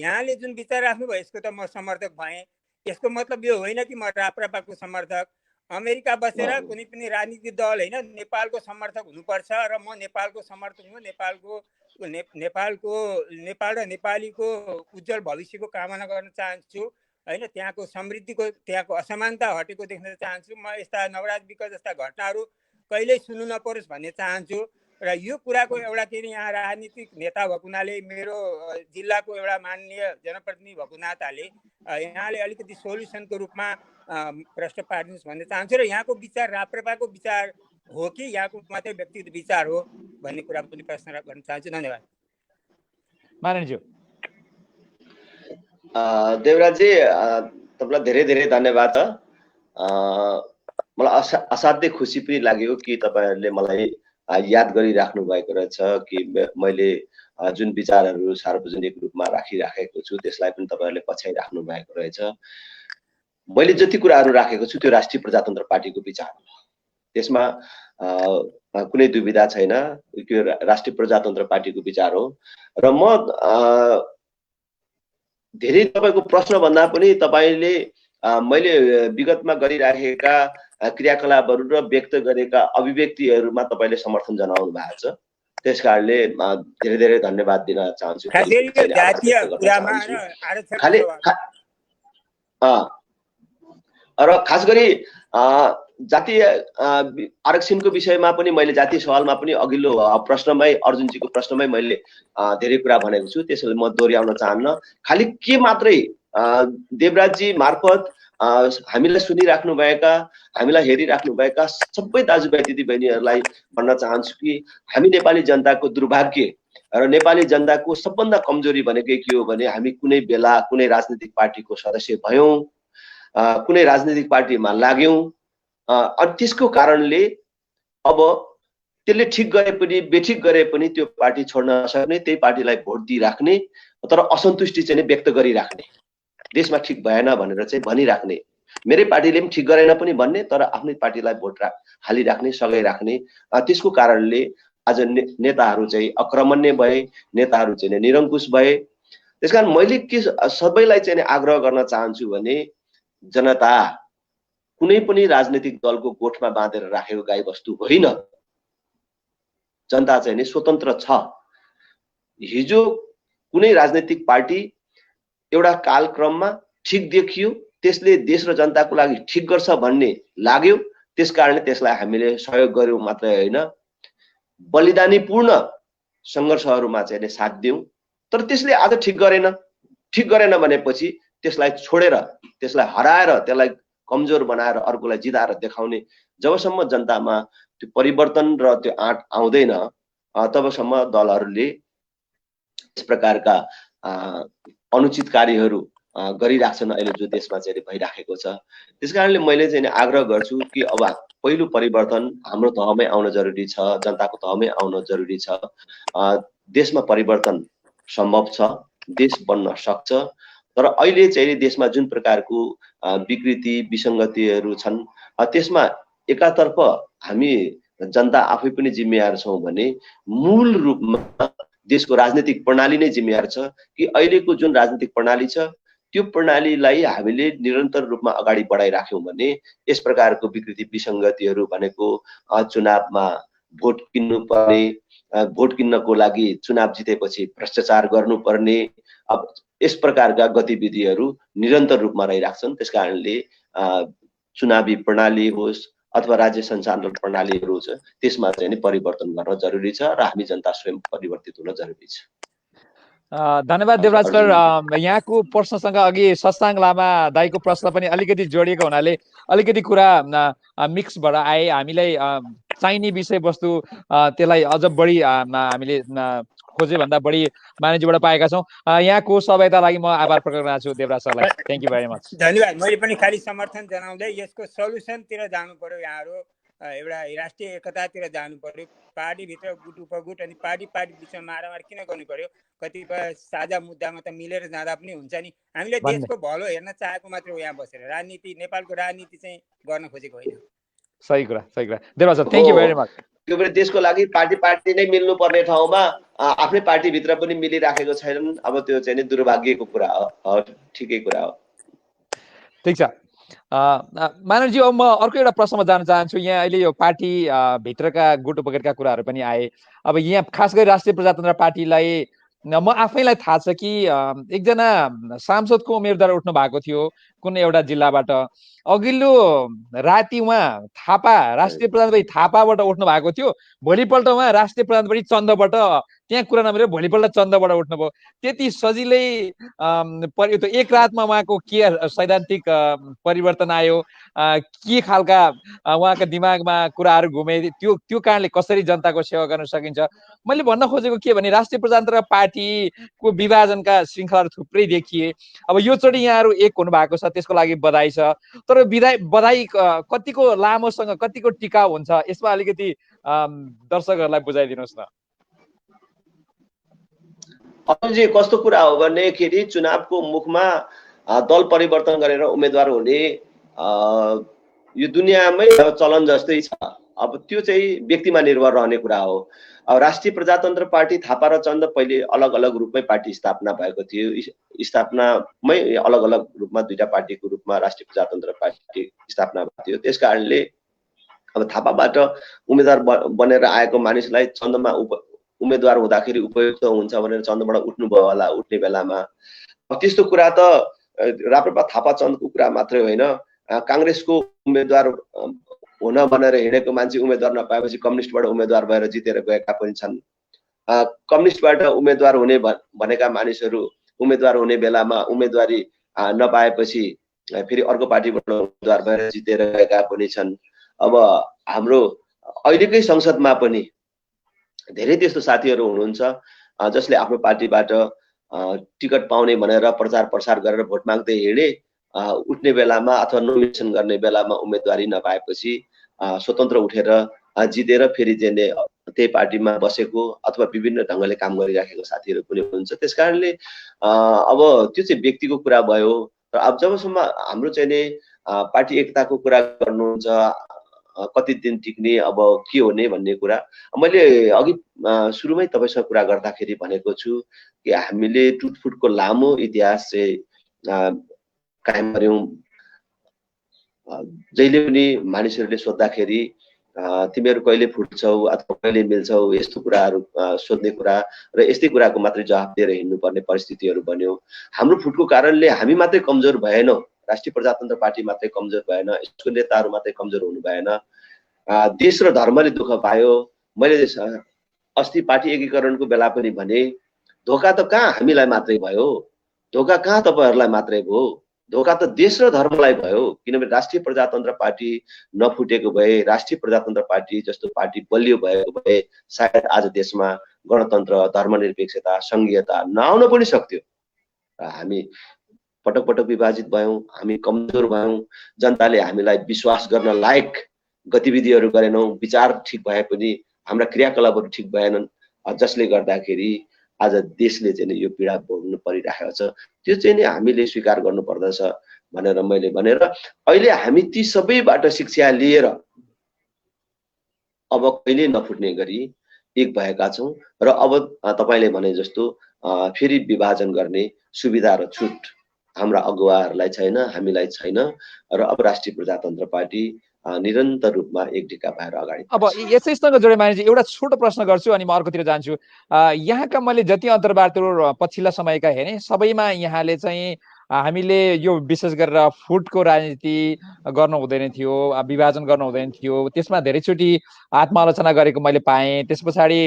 यहाँले जुन विचार राख्नुभयो यसको त म समर्थक भएँ। यसको मतलब यो होइन कि म राप्रपाको समर्थक, अमेरिका बसेर कुनै पनि राजनीतिक दल होइन नेपालको समर्थक हुनुपर्छ र म नेपालको समर्थक हुँ, नेपाल र नेपालीको उज्जवल भविष्यको कामना गर्न चाहन्छु होइन, त्यहाँको समृद्धिको, त्यहाँको असमानता हटेको देख्न चाहन्छु। म यस्ता नवराज विक जस्ता घटनाहरू कहिल्यै सुन्नु नपरोस् भन्ने चाहन्छु। र यो कुराको एउटा के अरे यहाँ राजनीतिक नेता भएको हुनाले, मेरो जिल्लाको एउटा माननीय जनप्रतिनिधि भएको नाताले यहाँले अलिकति सोल्युसनको रूपमा प्रश्न पार्नुहोस् भन्ने चाहन्छु। र यहाँको विचार राप्रपाको विचार हो कि यहाँको मात्रै व्यक्तिगत विचार हो भन्ने कुरा पनि प्रश्न गर्न चाहन्छु। धन्यवाद। माननीयज्यू। देवराजी, तपाईँलाई धेरै धेरै धन्यवाद। मलाई असाध्यै खुसी पनि लाग्यो कि तपाईँहरूले मलाई याद गरिराख्नु भएको रहेछ कि मैले जुन विचारहरू सार्वजनिक रूपमा राखिराखेको छु त्यसलाई पनि तपाईँहरूले पछ्याइराख्नु भएको रहेछ। मैले जति कुराहरू राखेको छु त्यो राष्ट्रिय प्रजातन्त्र पार्टीको विचार हो, त्यसमा कुनै दुविधा छैन। त्यो राष्ट्रिय प्रजातन्त्र पार्टीको विचार हो। र म धेरै तपाईँको प्रश्न भन्दा पनि तपाईँले मैले विगतमा गरिराखेका क्रियाकलापहरू र व्यक्त गरेका अभिव्यक्तिहरूमा तपाईँले समर्थन जनाउनु भएको छ। त्यसकारणले धेरै धेरै धन्यवाद दिन चाहन्छु। र खास गरी जातीय आरक्षणको विषयमा पनि मैले जातीय सवालमा पनि अघिल्लो प्रश्नमै अर्जुनजीको प्रश्नमै मैले धेरै कुरा भनेको छु, त्यसैले म दोहोऱ्याउन चाहन्न। खालि के मात्रै देवराजजी मार्फत हामीलाई सुनिराख्नु भएका, हामीलाई हेरिराख्नु भएका सबै दाजुभाइ दिदीबहिनीहरूलाई भन्न चाहन्छु कि हामी नेपाली जनताको दुर्भाग्य र नेपाली जनताको सबभन्दा कमजोरी भनेको के हो भने हामी कुनै बेला कुनै राजनीतिक पार्टीको सदस्य भयौँ, कुनै राजनीतिक पार्टीमा लाग्यौँ, अनि त्यसको कारणले अब त्यसले ठिक गरे पनि बेठिक गरे पनि त्यो पार्टी छोड्न नसक्ने, त्यही पार्टीलाई भोट दिइराख्ने, तर असन्तुष्टि चाहिँ व्यक्त गरिराख्ने, देशमा ठिक भएन भनेर चाहिँ भनिराख्ने, मेरै पार्टीले पनि ठिक गरेन पनि भन्ने, तर आफ्नै पार्टीलाई भोट हालिराख्ने, सघाइराख्ने। त्यसको कारणले आज नेताहरू चाहिँ अक्रमण्य भए, नेताहरू चाहिँ निरङ्कुश भए। त्यसकारण मैले के सबैलाई चाहिँ आग्रह गर्न चाहन्छु भने जनता कुनै पनि राजनीतिक दलको गोठमा बाँधेर राखेको गाईबस्तु होइन। जनता चाहिँ स्वतन्त्र छ। हिजो कुनै राजनीतिक पार्टी एउटा कालक्रममा ठिक देखियो, त्यसले देश र जनताको लागि ठिक गर्छ भन्ने लाग्यो, त्यसकारणले त्यसलाई हामीले सहयोग गर्यौं मात्रै होइन, बलिदानीपूर्ण सङ्घर्षहरूमा चाहिँ साथ दियौं। तर त्यसले आज ठिक गरेन भनेपछि त्यसलाई छोडेर, त्यसलाई हराएर, त्यसलाई कमजोर बनाएर अर्कोलाई जिताएर देखाउने जबसम्म जनतामा त्यो परिवर्तन र त्यो आँट आउँदैन तबसम्म दलहरूले यस प्रकारका अनुचित कार्यहरू गरिराख्छन् अहिले जो देशमा चाहिँ भइराखेको छ। त्यसकारणले मैले चाहिँ आग्रह गर्छु कि अब पहिलो परिवर्तन हाम्रो तहमै आउन जरुरी छ, जनताको तहमै आउन जरुरी छ। देशमा परिवर्तन सम्भव छ, देश बन्न सक्छ, तर अहिले चाहिँ देशमा जुन प्रकारको विकृति विसङ्गतिहरू छन् त्यसमा एकातर्फ हामी जनता आफै पनि जिम्मेवार छौं भने मूल रूपमा देशको राजनीतिक प्रणाली नै जिम्मेवार छ कि अहिलेको जुन राजनीतिक प्रणाली छ त्यो प्रणालीलाई हामीले निरन्तर रूपमा अगाडि बढाइराख्यौं भने यस प्रकारको विकृति विसङ्गतिहरू भनेको चुनावमा भोट किन्नुपर्ने, भोट किन्नको लागि चुनाव जितेपछि भ्रष्टाचार गर्नुपर्ने, अब यस प्रकारका गतिविधिहरू निरन्तर रूपमा रहिराख्छन्। त्यसकारणले चुनावी प्रणाली होस् अथवा राज्य सञ्चालन प्रणालीहरू छ त्यसमा चाहिँ परिवर्तन गर्न जरुरी छ र हामी जनता स्वयं परिवर्तित हुन जरुरी छ। धन्यवाद देवराज सर। यहाँको प्रश्नसँग अघि शशाङ्क लामा दाईको प्रश्न पनि अलिकति जोडिएको हुनाले अलिकति कुरा मिक्स भएर आए। हामीलाई चाहिने विषयवस्तु त्यसलाई अझ बढी हामीले खोजे भन्दा बढी मानिसबाट पाएका छौँ। यहाँको सहभागिता लागि म आभार प्रकट गर्न चाहन्छु देवराज सरलाई। Thank you very much. धन्यवाद। मैले पनि खाली समर्थन जनाउँदै यसको सल्युसनतिर जानु पर्यो। यहाँहरू एउटा राष्ट्रिय एकतातिर जानु पर्यो। पार्टीभित्र गुट उपगुट अनि पार्टी बिचमा मारामार किन गर्नु पर्यो? कतिपय साझा मुद्दामा त मिलेर जाँदा पनि हुन्छ नि। हामीले देशको भलो हेर्न चाहेको मात्र हो यहाँ बसेर। राजनीति, नेपालको राजनीति चाहिँ गर्न खोजेको होइन। सही कुरा, सही कुरा। Devraj sir, thank you very much. त्यो पनि देशको लागि पार्टी नै मिल्नु पर्ने ठाउँमा आफ्नै पार्टीभित्र पनि मिलिराखेको छैनन्। अब त्यो चाहिँ नि दुर्भाग्यको कुरा हो। ठिकै कुरा हो। ठिक छ मानवजी, अब म अर्को एउटा प्रश्नमा जान चाहन्छु। यहाँ अहिले यो पार्टी भित्रका गुट उपगेटका कुराहरू पनि आए। अब यहाँ खास गरी राष्ट्रिय प्रजातन्त्र पार्टीलाई म आफैलाई थाहा छ कि एकजना सांसदको उम्मेदवार उठ्नु भएको थियो कुनै एउटा जिल्लाबाट। अघिल्लो राति उहाँ राष्ट्रिय प्रधानमन्त्री थापाबाट उठ्नु भएको थियो। भोलिपल्ट उहाँ राष्ट्रिय प्रधानमन्त्री चन्दबाट त्यहाँ कुरा नमिलेर भोलिपल्ट चन्दबाट उठ्नुभयो। त्यति सजिलै एक रातमा उहाँको के सैद्धान्तिक परिवर्तन आयो, के खालका उहाँका दिमागमा कुराहरू घुमे, त्यो कारणले कसरी जनताको सेवा गर्न सकिन्छ। मैले भन्न खोजेको के भने राष्ट्रिय प्रजातन्त्र पार्टीको विभाजनका श्रृङ्खलाहरू थुप्रै देखिए। अब यो चोटि यहाँहरू एक हुनु भएको छ, त्यसको लागि बधाई छ। तर बधाई कतिको लामोसँग कतिको टिकाउ हुन्छ, यसमा अलिकति दर्शकहरूलाई बुझाइदिनुहोस् न। अझै कस्तो कुरा हो भनेखेरि चुनावको मुखमा दल परिवर्तन गरेर उम्मेदवार हुने यो दुनियाँमै चलन जस्तै छ। अब त्यो चाहिँ व्यक्तिमा निर्भर रहने कुरा हो। अब राष्ट्रिय प्रजातन्त्र पार्टी थापा र चन्द पहिले अलग अलग रूपमै पार्टी स्थापना भएको थियो। स्थापनामै अलग अलग रूपमा दुईटा पार्टीको रूपमा राष्ट्रिय प्रजातन्त्र पार्टी स्थापना भएको थियो। त्यस कारणले अब थापाबाट उम्मेदवार बनेर आएको मानिसलाई चन्दमा उम्मेदवार हुँदाखेरि उपयुक्त हुन्छ भनेर चन्दबाट उठ्नुभयो होला उठ्ने बेलामा। त्यस्तो कुरा त राप्रपा थापा चन्दको कुरा मात्रै होइन, काङ्ग्रेसको उम्मेदवार हुन भनेर हिँडेको मान्छे उम्मेदवार नपाएपछि कम्युनिस्टबाट उम्मेदवार भएर जितेर गएका पनि छन्। कम्युनिस्टबाट उम्मेदवार हुने भनेका मानिसहरू उम्मेदवार हुने बेलामा उम्मेदवारी नपाएपछि फेरि अर्को पार्टीबाट उम्मेदवार भएर जितेर गएका पनि छन्। अब हाम्रो अहिलेकै संसदमा पनि धेरै त्यस्तो साथीहरू हुनुहुन्छ जसले आफ्नो पार्टीबाट टिकट पाउने भनेर प्रचार प्रसार गरेर भोट माग्दै हिँडे, उठ्ने बेलामा अथवा नोमिनेसन गर्ने बेलामा उम्मेदवारी नपाएपछि स्वतन्त्र उठेर जितेर फेरि त्यही पार्टीमा बसेको अथवा विभिन्न ढङ्गले काम गरिराखेको साथीहरू पनि हुनुहुन्छ। त्यस कारणले अब त्यो चाहिँ व्यक्तिको कुरा भयो। र अब जबसम्म हाम्रो चाहिँ नि पार्टी एकताको कुरा गर्नुहुन्छ, कति दिन टिक्ने, अब के हुने भन्ने कुरा मैले अघि सुरुमै तपाईसँग कुरा गर्दाखेरि भनेको छु कि हामीले टुटफुटको लामो इतिहास चाहिँ कायम गर्यौं। जहिले पनि मानिसहरूले सोद्धाखेरि तिमीहरू कहिले फुट्छौ अथवा कहिले मिल्छौ यस्तो कुराहरू सोध्ने कुरा र यस्तै कुराको मात्रै जवाफ दिएर हिँड्नुपर्ने परिस्थितिहरू बन्यो। हाम्रो फुटको कारणले हामी मात्रै कमजोर भएनौँ, राष्ट्रिय प्रजातन्त्र पार्टी मात्रै कमजोर भएन, यसको नेताहरू मात्रै कमजोर हुनु भएन, देश र धर्मले दुःख पायो। मैले अस्ति पार्टी एकीकरणको बेला पनि भने धोका त कहाँ हामीलाई मात्रै भयो, धोका कहाँ तपाईहरूलाई मात्रै भयो, धोका त देश र धर्मलाई भयो। किनभने राष्ट्रिय प्रजातन्त्र पार्टी नफुटेको भए, राष्ट्रिय प्रजातन्त्र पार्टी जस्तो पार्टी बलियो भएको भए सायद आज देशमा गणतन्त्र, धर्मनिरपेक्षता, संघीयता नआउन पनि सक्थ्यो। हामी पटक पटक विभाजित भयौं, हामी कमजोर भयौं, जनताले हामीलाई विश्वास गर्न लायक गतिविधिहरू गरेनौं, विचार ठिक भए पनि हाम्रा क्रियाकलापहरू ठिक भएनन्, जसले गर्दाखेरि आज देशले चाहिँ यो पीडा भोग्नु परिरहेको छ। त्यो चाहिँ नि हामीले स्वीकार गर्नु पर्दछ भनेर मैले भनेर अहिले हामी ती सबैबाट शिक्षा लिएर अब कहिले नफुट्ने गरी एक भएका छौं र अब तपाईले भने जस्तो फेरि विभाजन गर्ने सुविधा र छुट हाम्रा अगुवाहरूलाई छैन, हामीलाई छैन र अब राष्ट्रिय प्रजातन्त्र पार्टी निरन्तर रूपमा एक ढिक्का भएर अगाडि। अब यसैसँग जोडे मानिस एउटा छोटो प्रश्न गर्छु अनि म अर्कोतिर जान्छु। यहाँका मैले जति अन्तर्वार्ताहरू पछिल्ला समयका हेरेँ सबैमा यहाँले चाहिँ हामीले यो विशेष गरेर फुटको राजनीति गर्नु हुँदैन थियो, विभाजन गर्नु हुँदैन थियो, त्यसमा धेरैचोटि आत्मालोचना गरेको मैले पाएँ। त्यस पछाडि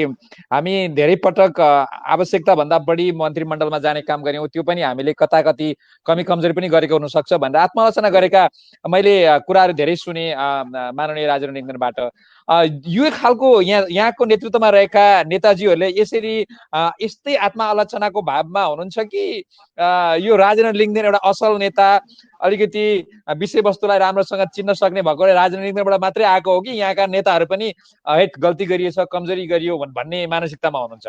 हामी धेरै पटक आवश्यकता भन्दा बढी मन्त्रीमण्डलमा जाने काम गऱ्यौँ, त्यो पनि हामीले कता कति कमी कमजोरी पनि गरेको हुनसक्छ भनेर आत्मालोचना गरेका मैले कुराहरू धेरै सुने माननीय राजेन्द्र निङ्गनबाट। यो खालको यहाँको नेतृत्वमा रहेका नेताजीहरूले यसरी यस्तै आत्मआलोचनाको भावमा हुनुहुन्छ कि यो राजनीति लिङ्गदेन एउटा असल नेता अलिकति विषयवस्तुलाई राम्रोसँग चिन्न सक्ने भएकोले राजनीति लिङ्गदेनबाट मात्रै आएको हो कि यहाँका नेताहरू पनि हेट गल्ती गरिएछ कमजोरी गरियो भन्ने मानसिकतामा हुनुहुन्छ?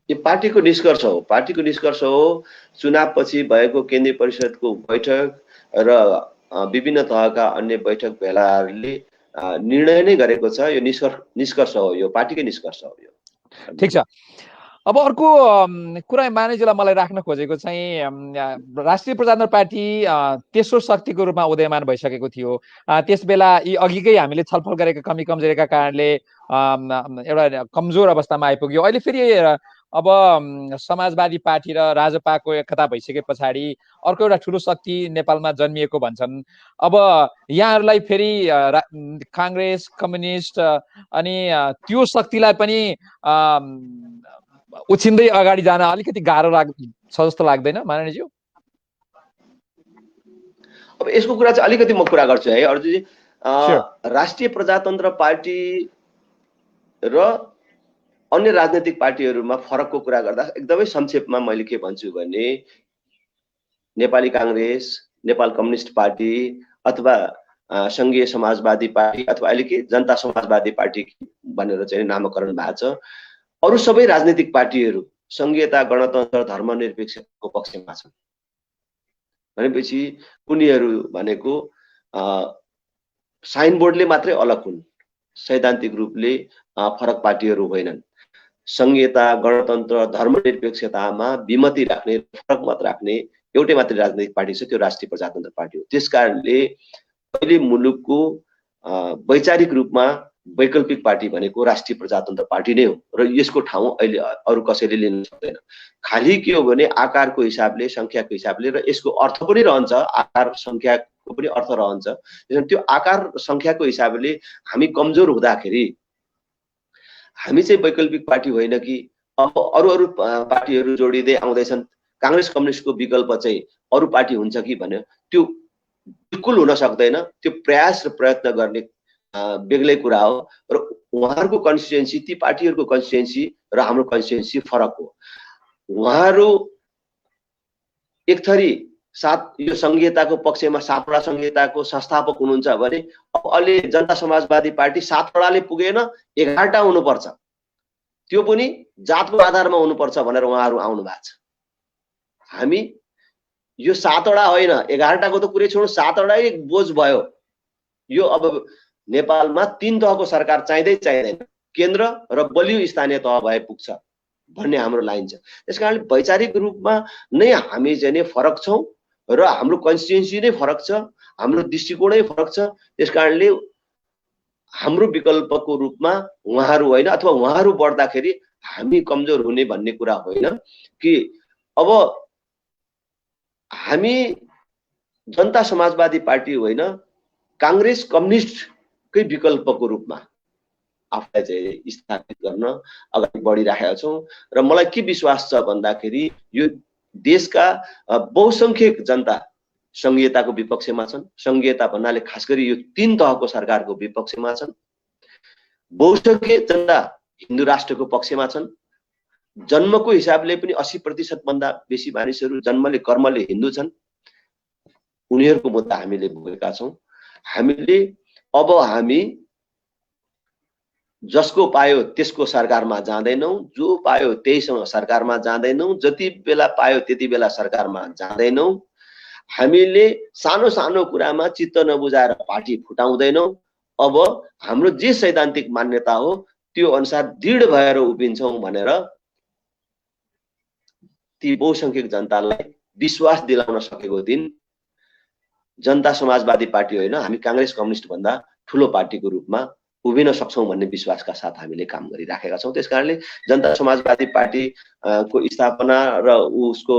यो पार्टीको निष्कर्ष हो, पार्टीको निष्कर्ष हो। चुनावपछि भएको केन्द्रीय परिषदको बैठक र विभिन्न तहका अन्य बैठक भेलाहरूले निर्णय नै गरेको छ। यो निष्कर्ष हो, यो पार्टीकै निष्कर्ष हो। यो ठिक छ। अब अर्को कुरा मानिसलाई मलाई राख्न खोजेको चाहिँ राष्ट्रिय प्रजातन्त्र पार्टी तेस्रो शक्तिको रूपमा उदयमान भइसकेको थियो। त्यसबेला यी अघिकै हामीले छलफल गरेका कमी कमजोरीका कारणले एउटा कमजोर अवस्थामा आइपुग्यो। अहिले फेरि अब समाजवादी पार्टी र राजपाको एकता भइसके पछाडि अर्को एउटा ठुलो शक्ति नेपालमा जन्मिएको भन्छन्। अब यहाँहरूलाई फेरि काङ्ग्रेस कम्युनिस्ट अनि त्यो शक्तिलाई पनि उछिन्दै अगाडि जान अलिकति गाह्रो छ जस्तो लाग्दैन माननीयज्यू? अब यसको कुरा चाहिँ अलिकति म कुरा गर्छु है अर्जुनजी। राष्ट्रिय प्रजातन्त्र पार्टी र अन्य राजनैतिक पार्टीहरूमा फरकको कुरा गर्दा एकदमै संक्षेपमा मैले के भन्छु भने नेपाली काङ्ग्रेस, नेपाल कम्युनिस्ट पार्टी अथवा संघीय समाजवादी पार्टी अथवा अहिले के जनता समाजवादी पार्टी भनेर चाहिँ नामकरण भएको छ, अरु सबै राजनीतिक पार्टीहरू संघीयता, गणतन्त्र, धर्मनिरपेक्षको पक्षमा छन्। भनेपछि उनीहरू भनेको साइनबोर्डले मात्रै अलग हुन्, सैद्धान्तिक रूपले फरक पार्टीहरू होइनन्। संघीयता, गणतन्त्र, धर्मनिरपेक्षतामा विमति राख्ने, फरक मत राख्ने एउटै मात्रै राजनीतिक पार्टी छ, त्यो राष्ट्रिय प्रजातन्त्र पार्टी हो। त्यसकारणले अहिले मुलुकको वैचारिक रूपमा वैकल्पिक पार्टी भनेको राष्ट्रिय प्रजातन्त्र पार्टी नै हो र यसको ठाउँ अहिले अरु कसैले लिन सक्दैन। खाली के हो भने आकारको हिसाबले, संख्याको हिसाबले र यसको अर्थ पनि रहन्छ, आकार संख्याको पनि अर्थ रहन्छ। त्यसैले त्यो आकार संख्याको हिसाबले हामी कमजोर हुँदाखेरि हामी चाहिँ वैकल्पिक पार्टी होइन कि अब अरु पार्टीहरू जोडिँदै आउँदैछन्, कांग्रेस कम्युनिस्टको विकल्प चाहिँ अरु पार्टी हुन्छ कि भने त्यो बिल्कुल हुन सक्दैन। त्यो प्रयास र प्रयत्न गर्ने बेग्लै कुरा हो र उहाँहरूको कन्स्टिट्युएन्सी, ती पार्टीहरूको कन्स्टिट्युएन्सी र हाम्रो कन्स्टिट्युएन्सी फरक हो। उहाँहरू एक थरी यो संघीयताको पक्षमा 7 वटा संघीयताको संस्थापक हुनुहुन्छ भने अब अहिले जनता समाजवादी पार्टी 7 वटाले पुगेन, 11 हुनुपर्छ, त्यो पनि जातको आधारमा हुनुपर्छ भनेर उहाँहरू आउनु भएको छ। हामी यो 7 वटा होइन, 11 को त कुरै छोड्नु, 7 वटै बोझ भयो। यो अब नेपालमा 3 तहको सरकार चाहिँदै चाहिँदैन, केन्द्र र बलियो स्थानीय तह भए पुग्छ भन्ने हाम्रो लाइन छ। त्यसकारण वैचारिक रूपमा नै हामी चाहिँ नि फरक छौं र हाम्रो कन्स्टिट्युएन्सी नै फरक छ, हाम्रो दृष्टिकोणै फरक छ। त्यसकारणले हाम्रो विकल्पको रूपमा उहाँहरू होइन अथवा उहाँहरू बढ्दाखेरि हामी कमजोर हुने भन्ने कुरा होइन कि अब हामी जनता समाजवादी पार्टी होइन, कांग्रेस कम्युनिस्टकै विकल्पको रूपमा आफूलाई चाहिँ स्थापित गर्न अगाडि बढिराखेका छौं र मलाई के विश्वास छ भन्दाखेरि यो देशका बहुसंख्यक जनता संघीयताको विपक्षमा छन्। संघीयता भन्नाले खास गरी यो 3 तहको सरकारको विपक्षमा छन्। बहुसंख्यक जनता हिन्दू राष्ट्रको पक्षमा छन्। जन्मको हिसाबले पनि 80% भन्दा बेसी मानिसहरू जन्मले कर्मले हिन्दू छन्। उनीहरूको मुद्दा हामीले भोगेका छौं। हामीले अब हामी जसको पायो त्यसको सरकारमा जाँदैनौं, जो पायो त्यहीसँग सरकारमा जाँदैनौं, जति बेला पायो त्यति बेला सरकारमा जाँदैनौं। हामीले सानो सानो कुरामा चित्त नबुझाएर पार्टी फुटाउँदैनौं। अब हाम्रो जे सैद्धान्तिक मान्यता हो त्यो अनुसार दृढ भएर उभिन्छौं भनेर ती बहुसंख्यक जनतालाई विश्वास दिलाउन सकेको दिन जनता समाजवादी पार्टी होइन, हामी कांग्रेस कम्युनिस्ट भन्दा ठूलो पार्टीको रूपमा उभिन सक्छौं भन्ने विश्वासका साथ हामीले काम गरिराखेका छौं। त्यसकारणले जनता समाजवादी पार्टी को स्थापना र उसको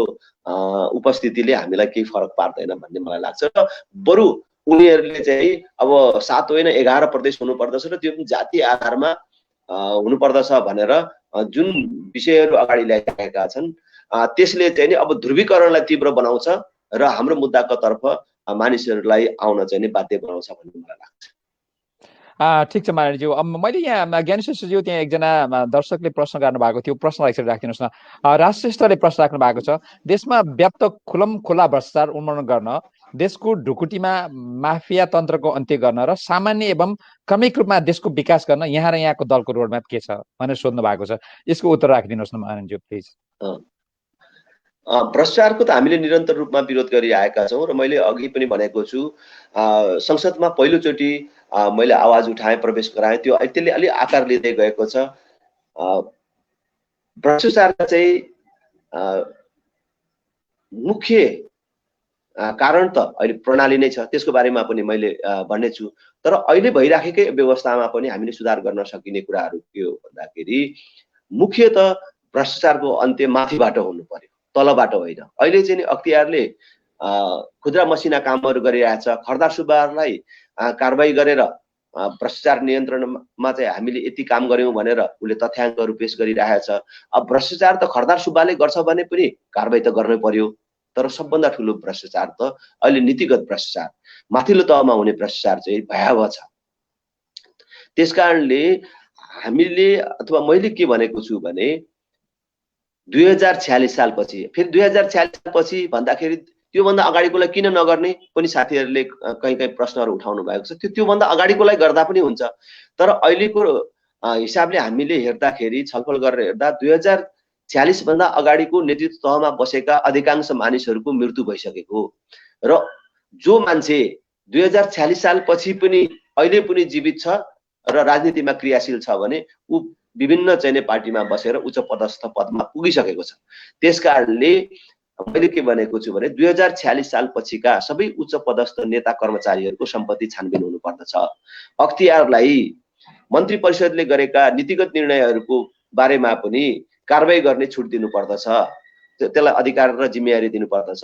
उपस्थितिले हामीलाई केही फरक पार्दैन भन्ने मलाई लाग्छ र बरु उनीहरूले चाहिँ अब 7 होइन 11 प्रदेश हुनुपर्दछ र त्यो पनि जातीय आधारमा हुनुपर्दछ भनेर जुन विषयहरू अगाडि ल्याइरहेका छन् त्यसले चाहिँ नि अब ध्रुवीकरणलाई तीव्र बनाउँछ र हाम्रो मुद्दाको तर्फ मानिसहरूलाई आउन चाहिँ नि बाध्य बनाउँछ भन्ने मलाई लाग्छ। ठिक छ माननीयज्यू। अब मैले यहाँ ज्ञानेश्वरज्यू त्यहाँ एकजना दर्शकले प्रश्न गर्नु भएको थियो, प्रश्नलाई एकचोटि राखिदिनुहोस् न। राजश्रेष्ठले प्रश्न राख्नु भएको छ, देशमा व्याप्त खुला भ्रष्टाचार उन्मूलन गर्न, देशको ढुकुटीमा माफिया तन्त्रको अन्त्य गर्न र सामान्य एवं क्रमिक रूपमा देशको विकास गर्न यहाँ र यहाँको दलको रोडम्याप के छ भनेर सोध्नु भएको छ। यसको उत्तर राखिदिनुहोस् न माननीयज्यू प्लिज। भ्रष्टाचारको त हामीले निरन्तर रूपमा विरोध गरिआएका छौँ र मैले अघि पनि भनेको छु, संसदमा पहिलोचोटि मैले आवाज उठाएँ, प्रवेश गराएँ, त्यसले अलि आकार लिँदै गएको छ। भ्रष्टाचारका चाहिँ मुख्य कारण त अहिले प्रणाली नै छ, त्यसको बारेमा पनि मैले भन्ने छु। तर अहिले भइराखेकै व्यवस्थामा पनि हामीले सुधार गर्न सकिने कुराहरू के हो भन्दाखेरि मुख्यत भ्रष्टाचारको अन्त्य माथिबाट हुनु पर्यो, तलबाट होइन। अहिले चाहिँ नि अख्तियारले खुद्रा मसिना कामहरू गरिरहेछ। खर्दार सुब्बाहरूलाई कारबाही गरेर भ्रष्टाचार नियन्त्रणमा चाहिँ हामीले यति काम गर्यौं भनेर उसले तथ्याङ्कहरू पेश गरिरहेछ। अब भ्रष्टाचार त खर्दार सुब्बाले गर्छ भने पनि कारबाही त गर्नै पर्यो। तर सबभन्दा ठुलो भ्रष्टाचार त अहिले नीतिगत भ्रष्टाचार, माथिल्लो तहमा हुने भ्रष्टाचार चाहिँ भयावह छ। त्यसकारणले हामीले अथवा मैले के भनेको छु भने 2046 सालपछि, फेरि 2046 सालपछि भन्दाखेरि त्योभन्दा अगाडिकोलाई किन नगर्ने पनि साथीहरूले कहीँ कहीँ प्रश्नहरू उठाउनु भएको छ। त्योभन्दा अगाडिकोलाई गर्दा पनि हुन्छ। तर अहिलेको हिसाबले हामीले हेर्दाखेरि, छलफल गरेर हेर्दा 2046 भन्दा अगाडिको नेतृत्व तहमा बसेका अधिकांश मानिसहरूको मृत्यु भइसकेको र जो मान्छे 2046 सालपछि पनि अहिले पनि जीवित छ र राजनीतिमा क्रियाशील छ भने ऊ विभिन्न चाहिँ पार्टीमा बसेर उच्च पदस्थ पदमा पुगिसकेको छ। त्यसकारणले मैले के भनेको छु भने 2046 सालपछिका सबै उच्च पदस्थ नेता कर्मचारीहरूको सम्पत्ति छानबिन हुनुपर्दछ। अख्तियारलाई मन्त्री परिषदले गरेका नीतिगत निर्णयहरूको बारेमा पनि कारबाही गर्ने छुट दिनुपर्दछ, त्यसलाई अधिकार र जिम्मेवारी दिनुपर्दछ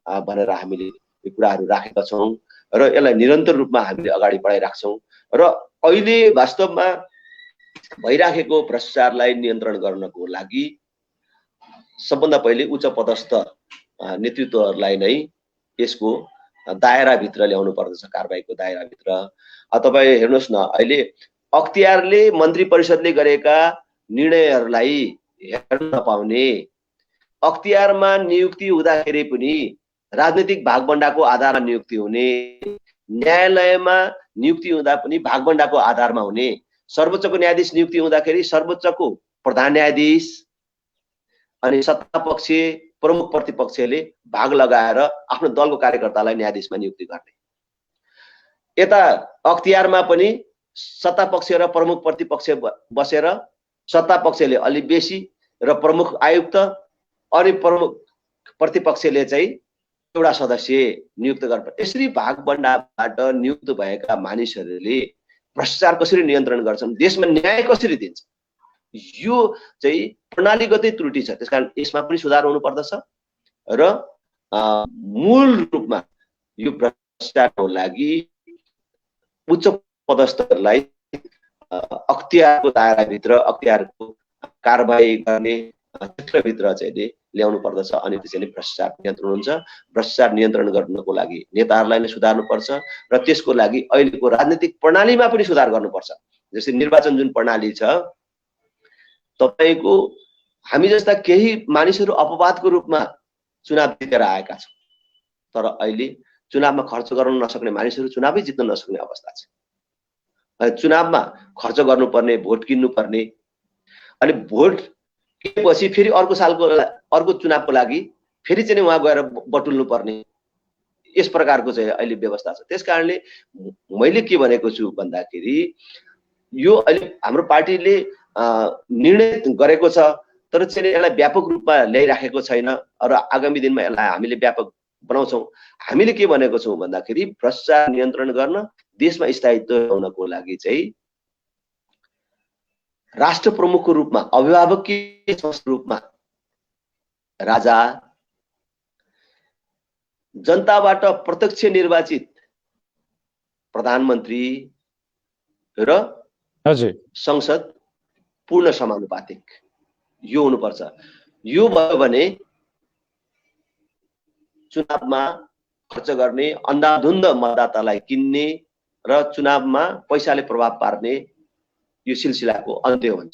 भनेर हामीले यो कुराहरू राखेका छौँ र यसलाई निरन्तर रूपमा हामीले अगाडि बढाइराख्छौँ। र अहिले वास्तवमा भइराखेको भ्रष्टाचारलाई नियन्त्रण गर्नको लागि सबभन्दा पहिले उच्च पदस्थ नेतृत्वहरूलाई नै यसको दायराभित्र ल्याउनु पर्दछ, कारबाहीको दायराभित्र। तपाईँ हेर्नुहोस् न, अहिले अख्तियारले मन्त्री परिषदले गरेका निर्णयहरूलाई हेर्न नपाउने, अख्तियारमा नियुक्ति हुँदाखेरि पनि राजनीतिक भागभण्डाको आधारमा नियुक्ति हुने, न्यायालयमा नियुक्ति हुँदा पनि भागभण्डाको आधारमा हुने, सर्वोच्चको न्यायाधीश नियुक्ति हुँदाखेरि सर्वोच्चको प्रधान न्यायाधीश अनि सत्तापक्ष प्रमुख प्रतिपक्षले भाग लगाएर आफ्नो दलको कार्यकर्तालाई न्यायाधीशमा नियुक्ति गर्ने। यता अख्तियारमा पनि सत्तापक्ष र प्रमुख प्रतिपक्ष बसेर सत्तापक्षले अलि बेसी र प्रमुख आयुक्त अनि प्रमुख प्रतिपक्षले चाहिँ एउटा सदस्य नियुक्त गर्छ। यसरी भागभण्डाबाट नियुक्त भएका मानिसहरूले भ्रष्टाचार कसरी नियन्त्रण गर्छन्, देशमा न्याय कसरी दिन्छ, यो चाहिँ प्रणालीगतै त्रुटि छ। त्यसकारण यसमा पनि सुधार हुनुपर्दछ र मूल रूपमा यो भ्रष्टाचारको लागि उच्च पदस्थहरूलाई अख्तियारको दायराभित्र, अख्तियारको कारबाही गर्ने क्षेत्रभित्र चाहिँ ल्याउनु पर्दछ। अनि त्यसैले भ्रष्टाचार नियन्त्रण हुन्छ। भ्रष्टाचार नियन्त्रण गर्नको लागि नेताहरूलाई नै सुधार्नुपर्छ र त्यसको लागि अहिलेको राजनीतिक प्रणालीमा पनि सुधार गर्नुपर्छ। जस्तै निर्वाचन जुन प्रणाली छ, तपाईको हामी जस्ता केही मानिसहरू अपवादको रूपमा चुनाव जितेर आएका छौँ, तर अहिले चुनावमा खर्च गर्न नसक्ने मानिसहरू चुनावै जित्न नसक्ने अवस्था छ। चुनावमा खर्च गर्नुपर्ने, भोट किन्नुपर्ने, अनि भोट किनेपछि फेरि अर्को सालको अर्को चुनावको लागि फेरि चाहिँ उहाँ गएर बटुल्नु पर्ने, यस प्रकारको चाहिँ अहिले व्यवस्था छ। त्यसकारणले मैले के भनेको छु भन्दाखेरि यो अहिले हाम्रो पार्टीले निर्णय गरेको छ, तर चाहिँ यसलाई व्यापक रूपमा ल्याइराखेको छैन र आगामी दिनमा यसलाई हामीले व्यापक बनाउँछौँ। हामीले के भनेको छौँ भन्दाखेरि भ्रष्टाचार नियन्त्रण गर्न, देशमा स्थायित्व ल्याउनको लागि चाहिँ राष्ट्र प्रमुखको रूपमा, अभिभावकीय रूपमा राजा, जनताबाट प्रत्यक्ष निर्वाचित प्रधानमन्त्री र संसद पूर्ण समानुपातिक यो हुनुपर्छ। यो भयो भने चुनावमा खर्च गर्ने, अन्धाधुन्द मतदातालाई किन्ने र चुनावमा पैसाले प्रभाव पार्ने यो सिलसिलाको अन्त्य हुन्छ।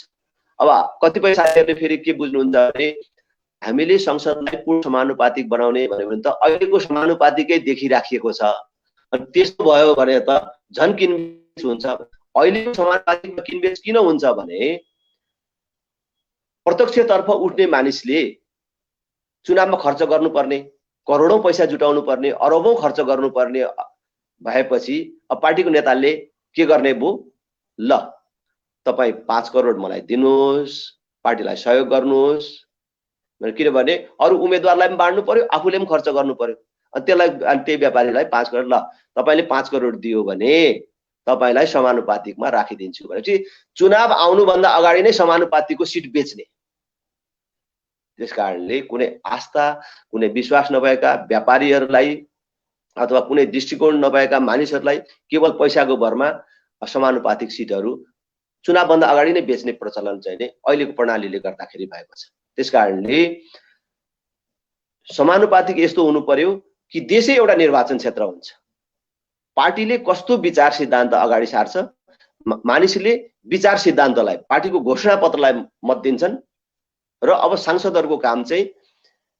अब कतिपय साथीहरूले फेरि के बुझ्नुहुन्छ भने हामीले संसदलाई पूर्ण समानुपातिक बनाउने भन्यो भने त अहिलेको समानुपातिकै देखिराखिएको छ, अनि त्यस्तो भयो भने त झन् किनबेच हुन्छ। अहिलेको समानुपातिकमा किनबेच किन हुन्छ भने प्रत्यक्षतर्फ उठ्ने मानिसले चुनावमा खर्च गर्नुपर्ने, करोडौं पैसा जुटाउनु पर्ने, अरबौं खर्च गर्नुपर्ने भएपछि अब पार्टीको नेताले के गर्ने भो, ल तपाईँ 5 करोड मलाई दिनुहोस्, पार्टीलाई सहयोग गर्नुहोस्, किनभने अरू उम्मेदवारलाई पनि बाँड्नु पर्यो, आफूले पनि खर्च गर्नु पर्यो। अनि त्यसलाई त्यही व्यापारीलाई 5 करोड, ल तपाईँले 5 करोड दियो भने तपाईँलाई समानुपातिकमा राखिदिन्छु भनेपछि चुनाव आउनुभन्दा अगाडि नै समानुपातिकको सिट बेच्ने। त्यसकारणले कुनै आस्था, कुनै विश्वास नभएका व्यापारीहरूलाई अथवा कुनै दृष्टिकोण नभएका मानिसहरूलाई केवल पैसाको भरमा समानुपातिक सिटहरू चुनावभन्दा अगाडि नै बेच्ने प्रचलन चाहिँ नै अहिलेको प्रणालीले गर्दाखेरि भएको छ। त्यसकारणले समानुपातिक यस्तो हुनु पर्यो कि देशै एउटा निर्वाचन क्षेत्र हुन्छ। पार्टीले कस्तो विचार सिद्धान्त अगाडि सार्छ, मानिसले विचार सिद्धान्तलाई, पार्टीको घोषणापत्रलाई मत दिन्छन् र अब सांसदहरूको काम चाहिँ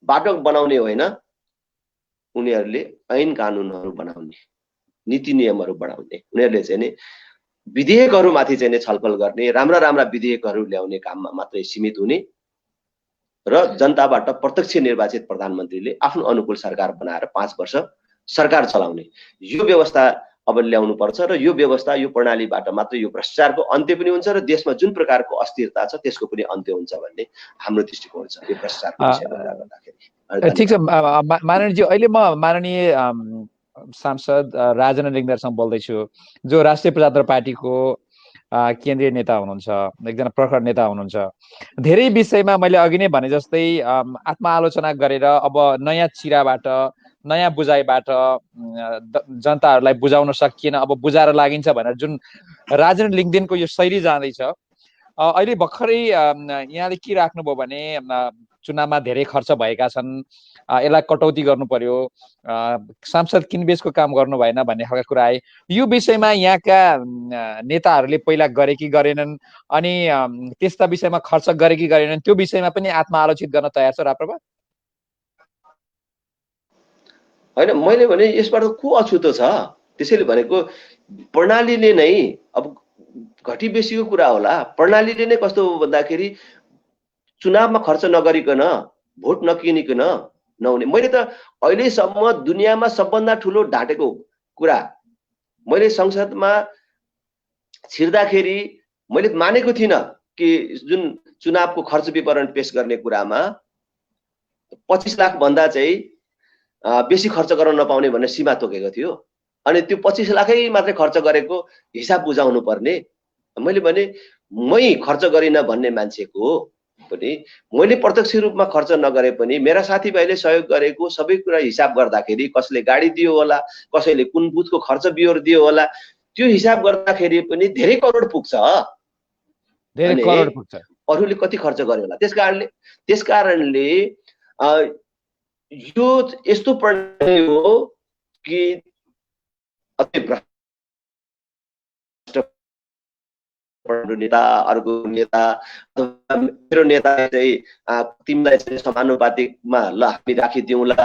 बाटो बनाउने होइन, उनीहरूले ऐन कानुनहरू बनाउने, नीति नियमहरू बनाउने, उनीहरूले चाहिँ नि विधेयकहरूमाथि चाहिँ नि छलफल गर्ने, राम्रा राम्रा विधेयकहरू ल्याउने काममा मात्रै सीमित हुने र जनताबाट प्रत्यक्ष निर्वाचित प्रधानमन्त्रीले आफ्नो अनुकूल सरकार बनाएर 5 वर्ष सरकार चलाउने यो व्यवस्था अब ल्याउनु पर्छ र यो व्यवस्था, यो प्रणालीबाट मात्र यो भ्रष्टाचारको अन्त्य पनि हुन्छ र देशमा जुन प्रकारको अस्थिरता छ त्यसको पनि अन्त्य हुन्छ भन्ने हाम्रो दृष्टिकोण छ यो भ्रष्टाचारको विषयमा कुरा गर्दाखेरि। ठीक छ माननीयजी, अहिले म माननीय सांसद राजेन्द्र लिङ्गदेनसँग बोल्दैछु, जो राष्ट्रिय प्रजातन्त्र पार्टीको केन्द्रीय नेता हुनुहुन्छ, एकजना प्रखर नेता हुनुहुन्छ। धेरै विषयमा मैले अघि नै भने जस्तै आत्मआलोचना गरेर अब नयाँ चिराबाट, नयाँ बुझाइबाट जनताहरूलाई बुझाउन सकिएन, अब बुझाएर लागिन्छ भनेर जुन राजेन्द्र लिङ्गदेनको यो शैली जाँदैछ, अहिले भर्खरै यहाँले के राख्नुभयो भने चुनावमा धेरै खर्च भएका छन्, यसलाई कटौती गर्नु पर्यो, सांसद किनबेचको काम गर्नु भएन भन्ने खालका कुरा आए। यो विषयमा यहाँका नेताहरूले पहिला गरे कि गरेनन्, अनि त्यस्ता विषयमा खर्च गरे कि गरेनन्, त्यो विषयमा पनि आत्मआलोचित गर्न तयार छ राप्रपा? होइन, मैले भने यसबाट को अछुतो छ? त्यसैले भनेको प्रणालीले नै, अब घटी बेसीको कुरा होला, प्रणालीले नै कस्तो हो भन्दाखेरि चुनावमा खर्च नगरिकन, भोट नकिनिकन नहुने। मैले त अहिलेसम्म दुनियाँमा सबभन्दा ठुलो ढाँटेको कुरा, मैले संसदमा छिर्दाखेरि मैले मानेको थिइनँ कि जुन चुनावको खर्च विवरण पेश गर्ने कुरामा 25 लाख भन्दा चाहिँ बेसी खर्च गर्न नपाउने भन्ने सीमा तोकेको थियो। अनि त्यो 25 लाखै मात्रै खर्च गरेको हिसाब बुझाउनु पर्ने। मैले भने मै खर्च गरिन भन्ने मान्छेको पनि मैले प्रत्यक्ष रूपमा खर्च नगरे पनि मेरा साथीभाइले सहयोग गरेको सबै कुरा हिसाब गर्दाखेरि कसले गाडी दियो होला, कसैले कुन बुथको खर्च बिहोर दियो होला, त्यो हिसाब गर्दाखेरि पनि धेरै करोड पुग्छ, धेरै करोड पुग्छ। अरूले कति खर्च गर्यो होला। त्यसकारणले यो यस्तो प्रणाली हो कि नेता, अर्को नेता, मेरो नेता चाहिँ तिमीलाई चाहिँ समानुपातिकमा ल हामी राखिदिउँला,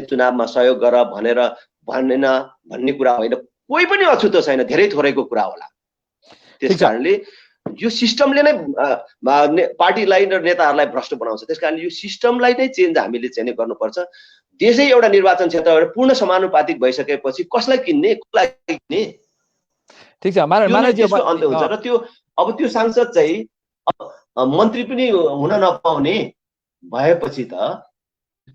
चुनावमा सहयोग गर भनेर भनेन भन्ने कुरा होइन। कोही पनि अछुतो छैन, धेरै थोरैको कुरा होला। त्यसकारणले यो सिस्टमले नै पार्टीलाई र नेताहरूलाई भ्रष्ट बनाउँछ। त्यसकारणले यो सिस्टमलाई नै चेन्ज हामीले चाहिँ गर्नुपर्छ। देशै एउटा निर्वाचन क्षेत्र पूर्ण समानुपातिक भइसकेपछि कसलाई किन्ने, कसलाई किन्ने? ठीक छ माननीयजी, अन्त्य हुन्छ र त्यो अब त्यो सांसद चाहिँ मन्त्री पनि हुन नपाउने भएपछि त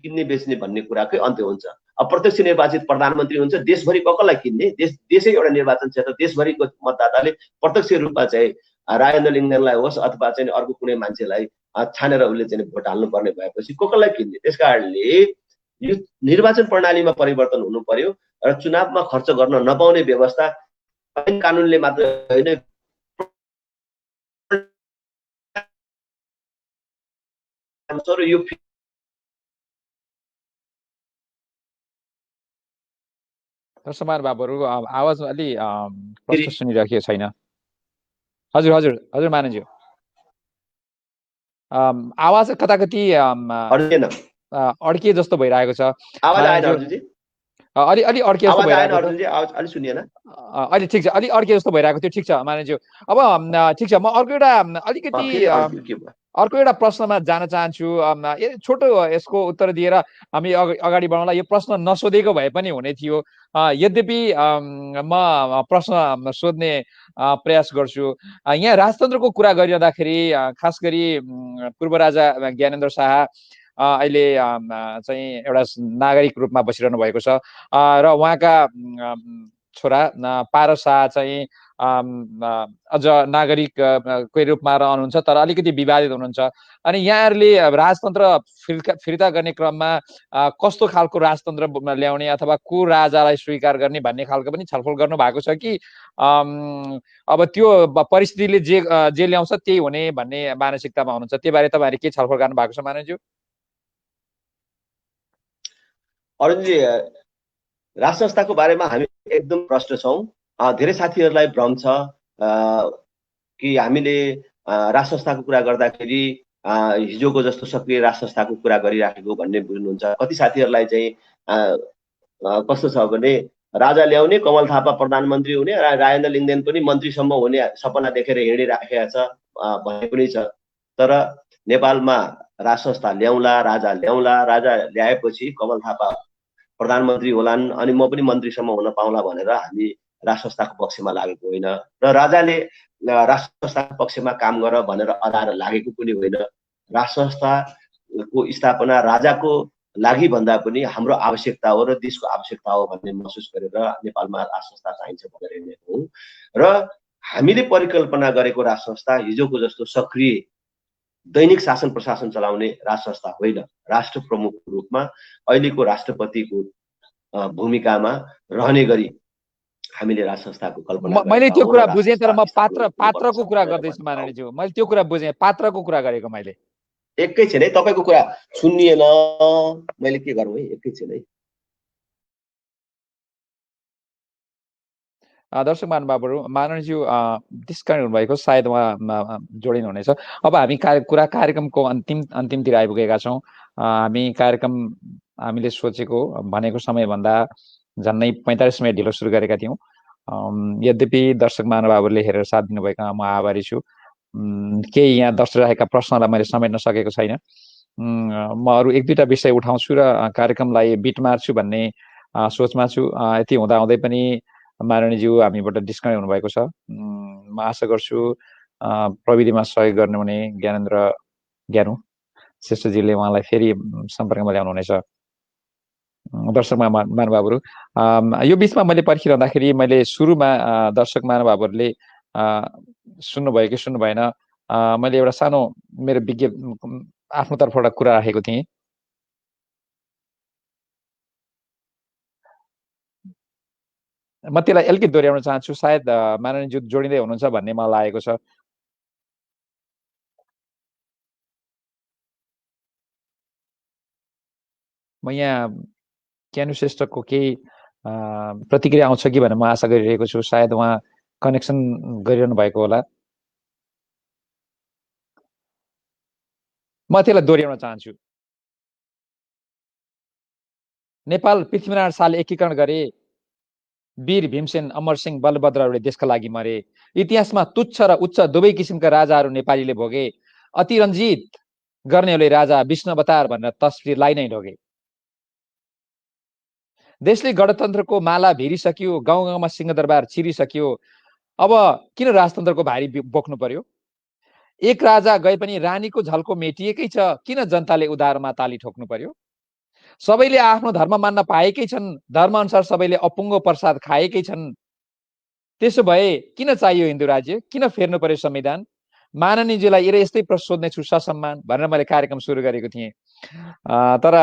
किन्ने बेच्ने भन्ने कुराकै अन्त्य हुन्छ। अब प्रत्यक्ष निर्वाचित प्रधानमन्त्री हुन्छ, देशभरि कसलाई किन्ने? देशै एउटा निर्वाचन क्षेत्र, देशभरिको मतदाताले प्रत्यक्ष रूपमा चाहिँ राजेन्द्र लिङ्गदेनलाई होस् अथवा चाहिँ अर्को कुनै मान्छेलाई छानेर उसले चाहिँ भोट हाल्नु पर्ने भएपछि कसलाई किन्ने? त्यसकारणले यो निर्वाचन प्रणालीमा परिवर्तन हुनु पर्यो र चुनावमा खर्च गर्न नपाउने व्यवस्था ऐन कानुनले मात्र होइन, यो दर्शकमान बाबुहरू आवाज अलि प्रष्ट सुनिरहेको छैन। हजुर हजुर हजुर मानज्यू आवाज कताकति अड्किए जस्तो भइरहेको छ। आवाज आएन अर्जुनजी? अलि अलि अड्किए जस्तो भइरहेको छ अर्जुनजी, आवाज अलि सुनिएन। अलि ठिक छ, अलि अड्किए जस्तो भइरहेको थियो। ठिक छ मानज्यू, अब ठिक छ, म अर्को एउटा अलिकति अर्को एउटा प्रश्नमा जान चाहन्छु। छोटो यसको उत्तर दिएर हामी अगाडि बढाउँला। यो प्रश्न नसोधेको भए पनि हुने थियो, यद्यपि म प्रश्न सोध्ने प्रयास गर्छु। यहाँ राजतन्त्रको कुरा गरिरहँदाखेरि खास गरी पूर्व राजा ज्ञानेन्द्र शाह अहिले चाहिँ एउटा नागरिक रूपमा बसिरहनु भएको छ र उहाँका छोरा पारस शाह चाहिँ अझ नागरिककै रूपमा रहनुहुन्छ, तर अलिकति विवादित हुनुहुन्छ। अनि यहाँहरूले राजतन्त्र फिर्ता गर्ने क्रममा कस्तो खालको राजतन्त्र ल्याउने अथवा को राजालाई स्वीकार गर्ने भन्ने खालको पनि छलफल गर्नु भएको छ कि अब त्यो परिस्थितिले जे ल्याउँछ त्यही हुने भन्ने मानसिकतामा हुनुहुन्छ? त्यो बारे तपाईँहरूले के छलफल गर्नु भएको छ मानवज्यू? अर्जुनजी, राज संस्थाको बारेमा हामी एकदम प्रष्ट छौँ। धेरै साथीहरूलाई भ्रम छ कि हामीले राज संस्थाको कुरा गर्दाखेरि हिजोको जस्तो सक्रिय राज संस्थाको कुरा गरिराखेको भन्ने बुझ्नुहुन्छ। कति साथीहरूलाई चाहिँ कस्तो छ भने राजा ल्याउने, कमल थापा प्रधानमन्त्री हुने, राजेन्द्र लिङ्गदेन पनि मन्त्रीसम्म हुने सपना देखेर हिँडिराखेका छ भन्ने पनि छ। तर नेपालमा राज संस्था ल्याउला, राजा ल्याउला, राजा ल्याएपछि कमल थापा प्रधानमन्त्री होलान् अनि म पनि मन्त्रीसम्म हुन पाउँला भनेर हामी राज संस्थाको पक्षमा लागेको होइन र राजाले राज संस्थाको पक्षमा काम गर भनेर अधार लागेको पनि होइन। राज संस्थाको स्थापना राजाको लागि भन्दा पनि हाम्रो आवश्यकता हो र देशको आवश्यकता हो भन्ने महसुस गरेर नेपालमा राज संस्था चाहिन्छ भनेर हिँडेको हौँ। र हामीले परिकल्पना गरेको राज संस्था हिजोको जस्तो सक्रिय दैनिक शासन प्रशासन चलाउने राज संस्था होइन। राष्ट्र प्रमुखको रूपमा अहिलेको राष्ट्रपतिको भूमिकामा रहने गरी हामीले राज संस्थाको कल्पना। मैले त्यो कुरा बुझेँ, तर म पात्रको कुरा गर्दैछु माननीयज्यू। मैले त्यो कुरा बुझेँ, पात्रको कुरा गरेको मैले। एकैछिन है, तपाईँको कुरा सुनिएन, मैले के गरौँ है, एकैछिन है। दर्शक महानुभावहरू, माननीयज्यू डिस्कनेक्ट हुनुभएको, सायद उहाँ जोडिनु हुनेछ। अब हामी कार्यक्रमको अन्तिमतिर आइपुगेका छौँ। हामी कार्यक्रम हामीले सोचेको भनेको समयभन्दा झन्नै 45 मिनट ढिलो सुरु गरेका थियौँ। यद्यपि दर्शक महानुभावहरूले हेरेर साथ दिनुभएकोमा म आभारी छु। केही यहाँ दर्शिरहेका प्रश्नलाई मैले समेट्न सकेको छैन। म अरू एक दुईवटा विषय उठाउँछु र कार्यक्रमलाई बिट मार्छु भन्ने सोचमा छु। यति हुँदाहुँदै पनि माननीयज्यू हामीबाट डिस्कनेक्ट हुनुभएको छ। म आशा गर्छु प्रविधिमा सहयोग गर्नुहुने ज्ञानु श्रेष्ठजीले उहाँलाई फेरि सम्पर्कमा ल्याउनुहुनेछ। दर्शक महानुभावहरू, यो बिचमा मैले पर्खिरहँदाखेरि मैले सुरुमा दर्शक महानुभावहरूले सुन्नुभयो कि सुन्नु भएन, मैले एउटा सानो मेरो आफ्नो तर्फबाट कुरा राखेको थिएँ। म त्यसलाई अलिकति दोहोऱ्याउन चाहन्छु, सायद माननीयज्यू जोडिँदै हुनुहुन्छ भन्ने मलाई लागेको छ। म यहाँ ज्ञानु श्रेष्ठको केही प्रतिक्रिया आउँछ कि भनेर म आशा गरिरहेको छु। सायद उहाँ कनेक्सन गरिरहनु भएको होला। म त्यसलाई दोहोऱ्याउन चाहन्छु। नेपाल पृथ्वीनारायण शाहले एकीकरण गरे, वीर भीमसेन अमरसिंह बलभद्रहरूले देशका लागि मरे, इतिहासमा तुच्छ र उच्च दुवै किसिमका राजाहरू नेपालीले भोगे, अतिरञ्जित गर्नेहरूले राजा विष्णु अवतार भनेर तस्बिरलाई नै ढोगे। देशले गणतन्त्रको माला भिरिसक्यो, गाउँ गाउँमा सिंहदरबार छिरिसक्यो, अब किन राजतन्त्रको भारी बोक्नु पर्यो? एक राजा गए पनि रानीको झल्को मेटिएकै छ, किन जनताले उधारमा ताली ठोक्नु पर्यो? सबैले आफ्नो धर्म मान्न पाएकै छन्, धर्म अनुसार सबैले अपुङ्गो प्रसाद खाएकै छन्। त्यसो भए किन चाहियो हिन्दू राज्य, किन फेर्नु पर्यो संविधान? माननीयजीलाई यस्तै प्रश्न सोध्नेछु ससम्मान भनेर मैले कार्यक्रम सुरु गरेको थिएँ। तर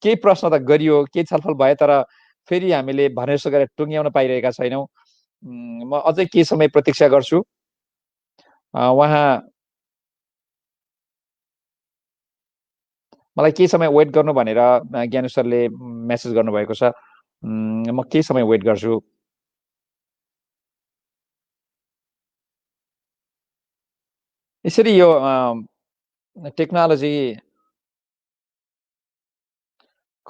केही प्रश्न त गरियो, केही छलफल भयो, तर फेरि हामीले भने जस्तो गरेर टुङ्ग्याउन पाइरहेका छैनौँ। म अझै केही समय प्रतीक्षा गर्छु। मलाई केही समय वेट गर्नु भनेर ज्ञानु सरले मेसेज गर्नुभएको छ। म केही समय वेट गर्छु। यसरी यो टेक्नोलोजीको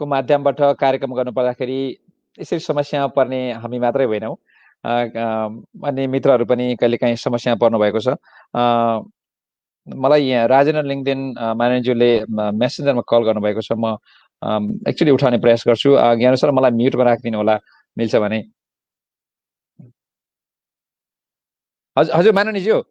माध्यमबाट कार्यक्रम गर्नु पर्दाखेरि यसरी समस्यामा पर्ने हामी मात्रै होइनौँ, अन्य मित्रहरू पनि कहिलेकाहीँ समस्यामा पर्नु भएको छ। मलाई यहाँ राजेन्द्र लिङ्गदेन म्यानेजरले मेसेन्जरमा कल गर्नुभएको छ। म एक्चुअली उठाउने प्रयास गर्छु। ज्ञान सर, मलाई म्युटमा राखिदिनु होला, मिल्छ भने। हजुर हजुर माननीयज्यू।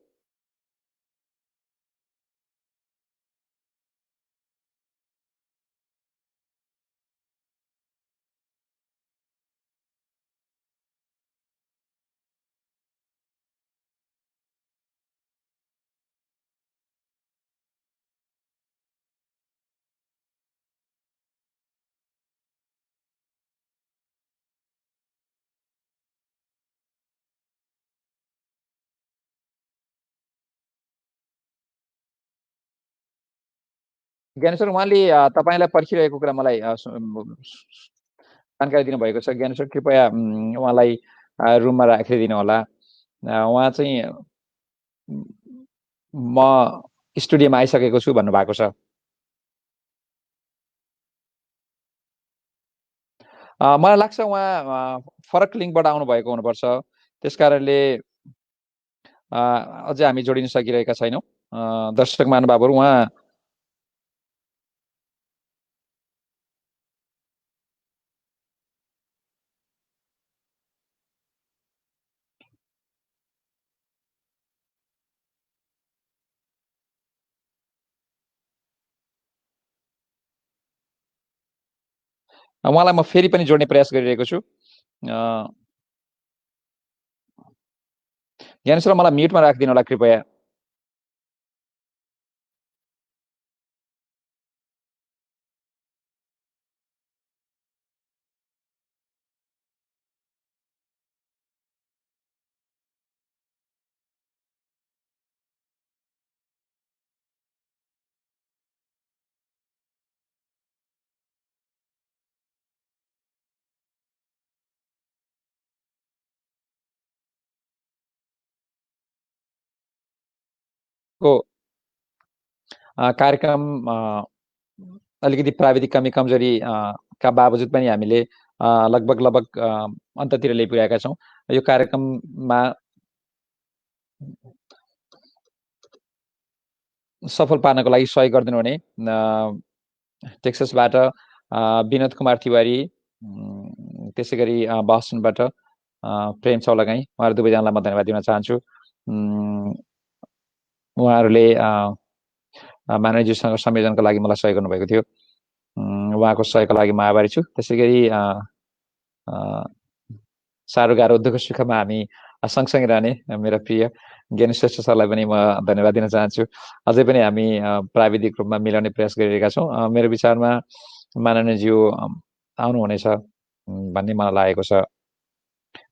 ज्ञानेश्वर, उहाँले तपाईँलाई पर्खिरहेको कुरा मलाई जानकारी दिनुभएको छ। ज्ञानेश्वर, कृपया उहाँलाई रुममा राखिदिनु होला। उहाँ चाहिँ म स्टुडियोमा आइसकेको छु भन्नुभएको छ। मलाई लाग्छ उहाँ फरक लिङ्कबाट आउनुभएको हुनुपर्छ। त्यस कारणले अझै हामी जोडिन सकिरहेका छैनौँ। दर्शक महानुभावहरू, उहाँ उहाँलाई म फेरि पनि जोड्ने प्रयास गरिरहेको छु। ज्ञानेश्वर, मलाई म्युटमा राखिदिनु होला कृपया। को कार्यक्रम अलिकति प्राविधिक कमजोरी का बावजुद पनि हामीले लगभग अन्ततिर ल्याइपुगेका छौँ। यो कार्यक्रममा सफल पार्नको लागि सहयोग गरिदिनु हुने टेक्ससबाट विनोद कुमार तिवारी, त्यसै गरी बस्टनबाट प्रेम चौलागाई, उहाँहरू दुवैजनालाई म धन्यवाद दिन चाहन्छु। उहाँहरूले मानवजीसँग संयोजनको लागि मलाई सहयोग गर्नुभएको थियो। उहाँको सहयोगको लागि म आभारी छु। त्यसै गरी साह्रो गाह्रो दुःख सुखमा हामी सँगसँगै रहने मेरा प्रिय ज्ञानी श्रेष्ठ सरलाई पनि म धन्यवाद दिन चाहन्छु। अझै पनि हामी प्राविधिक रूपमा मिलाउने प्रयास गरिरहेका छौँ। मेरो विचारमा माननीयज्यू आउनुहुनेछ भन्ने मलाई लागेको छ।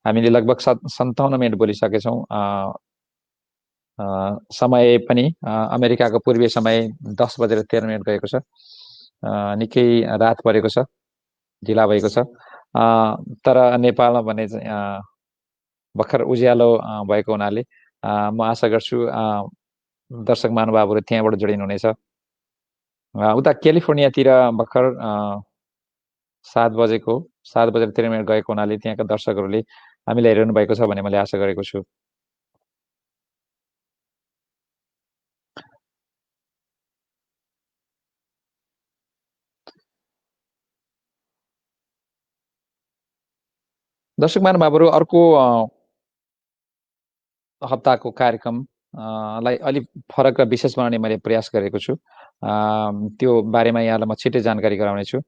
हामीले लगभग 57 मिनट बोलिसकेछौँ। समय पनि अमेरिकाको पूर्वीय समय 10:13 गएको छ। निकै रात परेको छ, ढिला भएको छ। तर नेपालमा भने भर्खर उज्यालो भएको हुनाले म आशा गर्छु दर्शक महानुभावहरू त्यहाँबाट जोडिनुहुनेछ। उता क्यालिफोर्नियातिर भर्खर 7:13 गएको हुनाले त्यहाँका दर्शकहरूले हामीलाई हेरिरहनु भएको छ भन्ने मैले आशा गरेको छु। दर्शक महानुभावहरू, अर्को हप्ताको कार्यक्रमलाई अलिक फरक र विशेष बनाउने मैले प्रयास गरेको छु। त्यो बारेमा यहाँलाई म छिट्टै जानकारी गराउनेछु।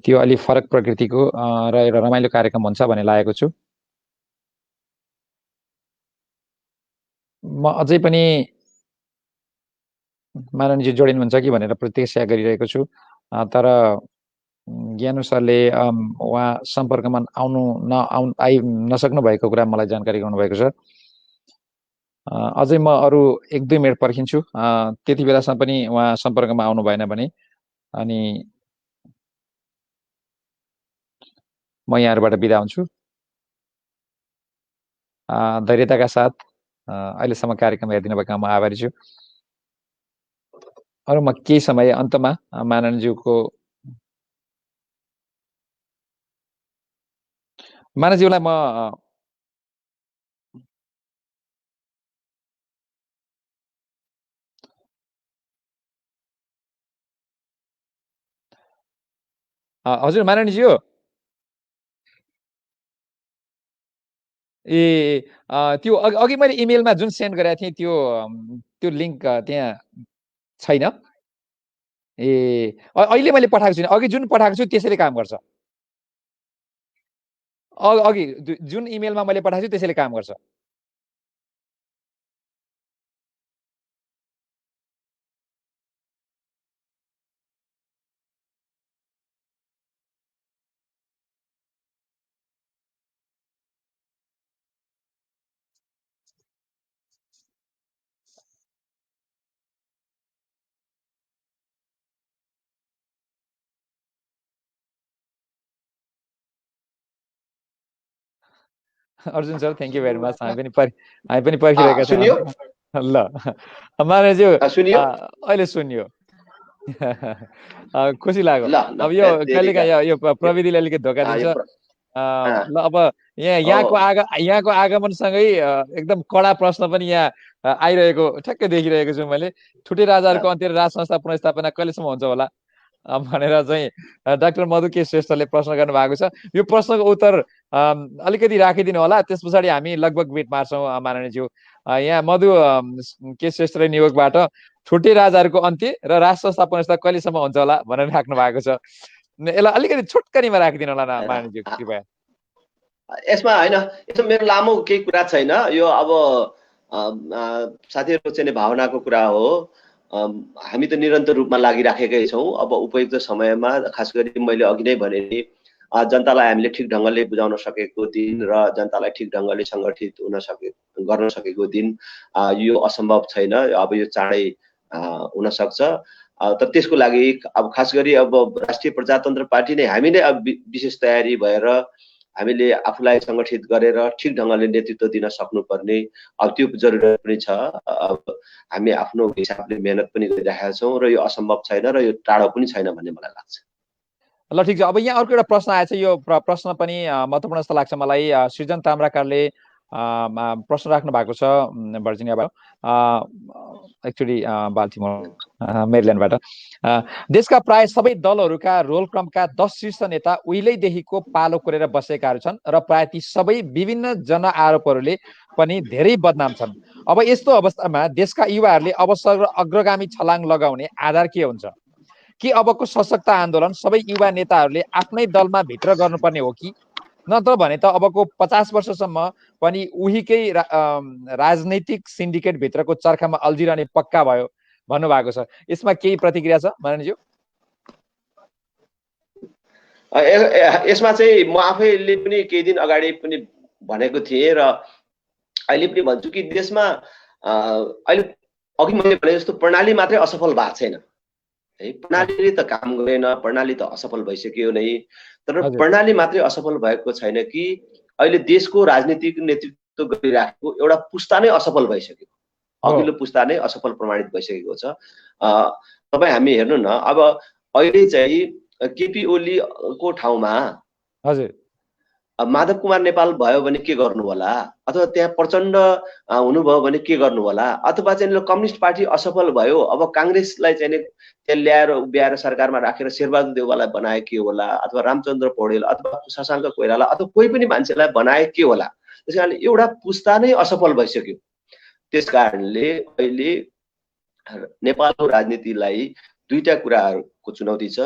त्यो अलिक फरक प्रकृतिको र एउटा रमाइलो कार्यक्रम हुन्छ भन्ने लागेको छु। म अझै पनि माननीयजी जोडिनुहुन्छ कि भनेर प्रतीक्षा गरिरहेको छु। तर ज्ञानु सरले उहाँ सम्पर्कमा आइ नसक्नु भएको कुरा मलाई जानकारी गराउनुभएको छ। अझै म अरू 1-2 मिनट पर्खिन्छु। त्यति बेलासम्म पनि उहाँ सम्पर्कमा आउनु भएन भने अनि म यहाँबाट बिदा हुन्छु। धैर्यताका साथ अहिलेसम्म कार्यक्रम हेरिदिनु भएकोमा म आभारी छु। अरू म केही समय अन्तमा मानवज्यूलाई म हजुर माननीज्यू त्यो अघि मैले इमेलमा जुन सेन्ड गरेको थिएँ त्यो लिङ्क त्यहाँ छैन। अहिले मैले पठाएको छु, अघि जुन पठाएको छु त्यसैले काम गर्छ। अघि जुन इमेलमा मैले पठाएको छु त्यसैले काम गर्छ। Arjun sir thank you very much. हामी पनि पर्खिरहेका छौँ। ल माननीज्यू अहिले सुनियो। खुसी लाग्यो। अब यो कहिलेकाहीँ यो प्रविधिले अलिकति धोका दिन्छ। ल अब यहाँको आगमनसँगै एकदम कडा प्रश्न पनि यहाँ आइरहेको ठ्याक्कै देखिरहेको छु मैले। ठुटे राजाहरूको अन्त्य राज संस्था पुनर्स्थापना कहिलेसम्म हुन्छ होला भनेर चाहिँ डाक्टर मधु के श्रेष्ठले प्रश्न गर्नु भएको छ। यो प्रश्नको उत्तर अलिकति राखिदिनु होला, त्यस पछाडि हामी लगभग भेट मार्छौँ माननीयज्यू। यहाँ मधु के श्रेष्ठले नियोगबाट ठुटे राजाहरूको अन्त्य र राज संस्था पुनर्स्थापना कहिलेसम्म हुन्छ होला भनेर राख्नु भएको छ। यसलाई अलिकति छोटकरीमा राखिदिनु होला माननीयज्यू कृपया। यसमा होइन, यसमा मेरो लामो केही कुरा छैन। यो अब साथीहरूको चाहिँ भावनाको कुरा हो। हामी त निरन्तर रूपमा लागिराखेकै छौँ। अब उपयुक्त समयमा, खास गरी मैले अघि नै भने नि, जनतालाई हामीले ठिक ढङ्गले बुझाउन सकेको दिन र जनतालाई ठिक ढङ्गले सङ्गठित गर्न सकेको दिन यो असम्भव छैन। अब यो चाँडै हुन सक्छ। तर त्यसको लागि अब खास गरी अब राष्ट्रिय प्रजातन्त्र पार्टी नै हामी नै अब विशेष तयारी भएर हामीले आफूलाई सङ्गठित गरेर ठिक ढङ्गले नेतृत्व दिन सक्नुपर्ने अब त्यो जरुरत पनि छ। अब हामी आफ्नो हिसाबले मेहनत पनि गरिरहेका छौँ र यो असम्भव छैन र यो टाढो पनि छैन भन्ने मलाई लाग्छ। ल ठिक छ। अब यहाँ अर्को एउटा प्रश्न आएछ। यो प्रश्न पनि महत्त्वपूर्ण जस्तो लाग्छ मलाई। सृजन ताम्राकारले प्रश्न राख्नु भएको छ भर्जिनियाबाट, एक्चुअली बाल्टिमोर मेरिल्यान्डबाट। देशका प्राय सबै दलहरूका रोलक्रमका 10 शीर्ष नेता उहिलेदेखिको पालो कोरेर बसेकाहरू छन् र प्राय ती सबै विभिन्न जनआरोपहरूले पनि धेरै बदनाम छन्। अब यस्तो अवस्थामा देशका युवाहरूले अवसर र अग्रगामी छलाङ लगाउने आधार के हुन्छ? कि अबको सशक्त आन्दोलन सबै युवा नेताहरूले आफ्नै दलमा भित्र गर्नुपर्ने हो कि नत्र भने त अबको 50 वर्षसम्म पनि उहीकै राजनैतिक सिन्डिकेट भित्रको चर्खामा अल्झिरहने पक्का भयो भन्नुभएको छ। यसमा केही प्रतिक्रिया छ माननीयज्यू? यसमा चाहिँ म आफैले पनि केही दिन अगाडि पनि भनेको थिएँ र अहिले पनि भन्छु कि देशमा अहिले अघि मैले भने जस्तो प्रणाली मात्रै असफल भएको छैन है। प्रणालीले त काम गरेन, प्रणाली त असफल भइसक्यो नै। तर प्रणाली मात्रै असफल भएको छैन कि अहिले देशको राजनीतिक नेतृत्व गरिराखेको एउटा पुस्ता नै असफल भइसक्यो। अघिल्लो पुस्ता नै असफल प्रमाणित भइसकेको छ। तपाईँ हामी हेर्नु न, अब अहिले चाहिँ केपी ओलीको ठाउँमा हजुर माधव कुमार नेपाल भयो भने के गर्नु होला, अथवा त्यहाँ प्रचण्ड हुनुभयो भने के गर्नु होला, अथवा चाहिँ कम्युनिस्ट पार्टी असफल भयो, अब काङ्ग्रेसलाई चाहिँ त्यहाँ ल्याएर उभ्याएर सरकारमा राखेर शेरबहादुर देउवालाई बनाए के होला, अथवा रामचन्द्र पौडेल अथवा शशाङ्क कोइराला अथवा कोही पनि मान्छेलाई बनाए के होला। त्यस कारणले एउटा पुस्ता नै असफल भइसक्यो। त्यस कारणले अहिले नेपालको राजनीतिलाई दुईटा कुराहरूको चुनौती छ,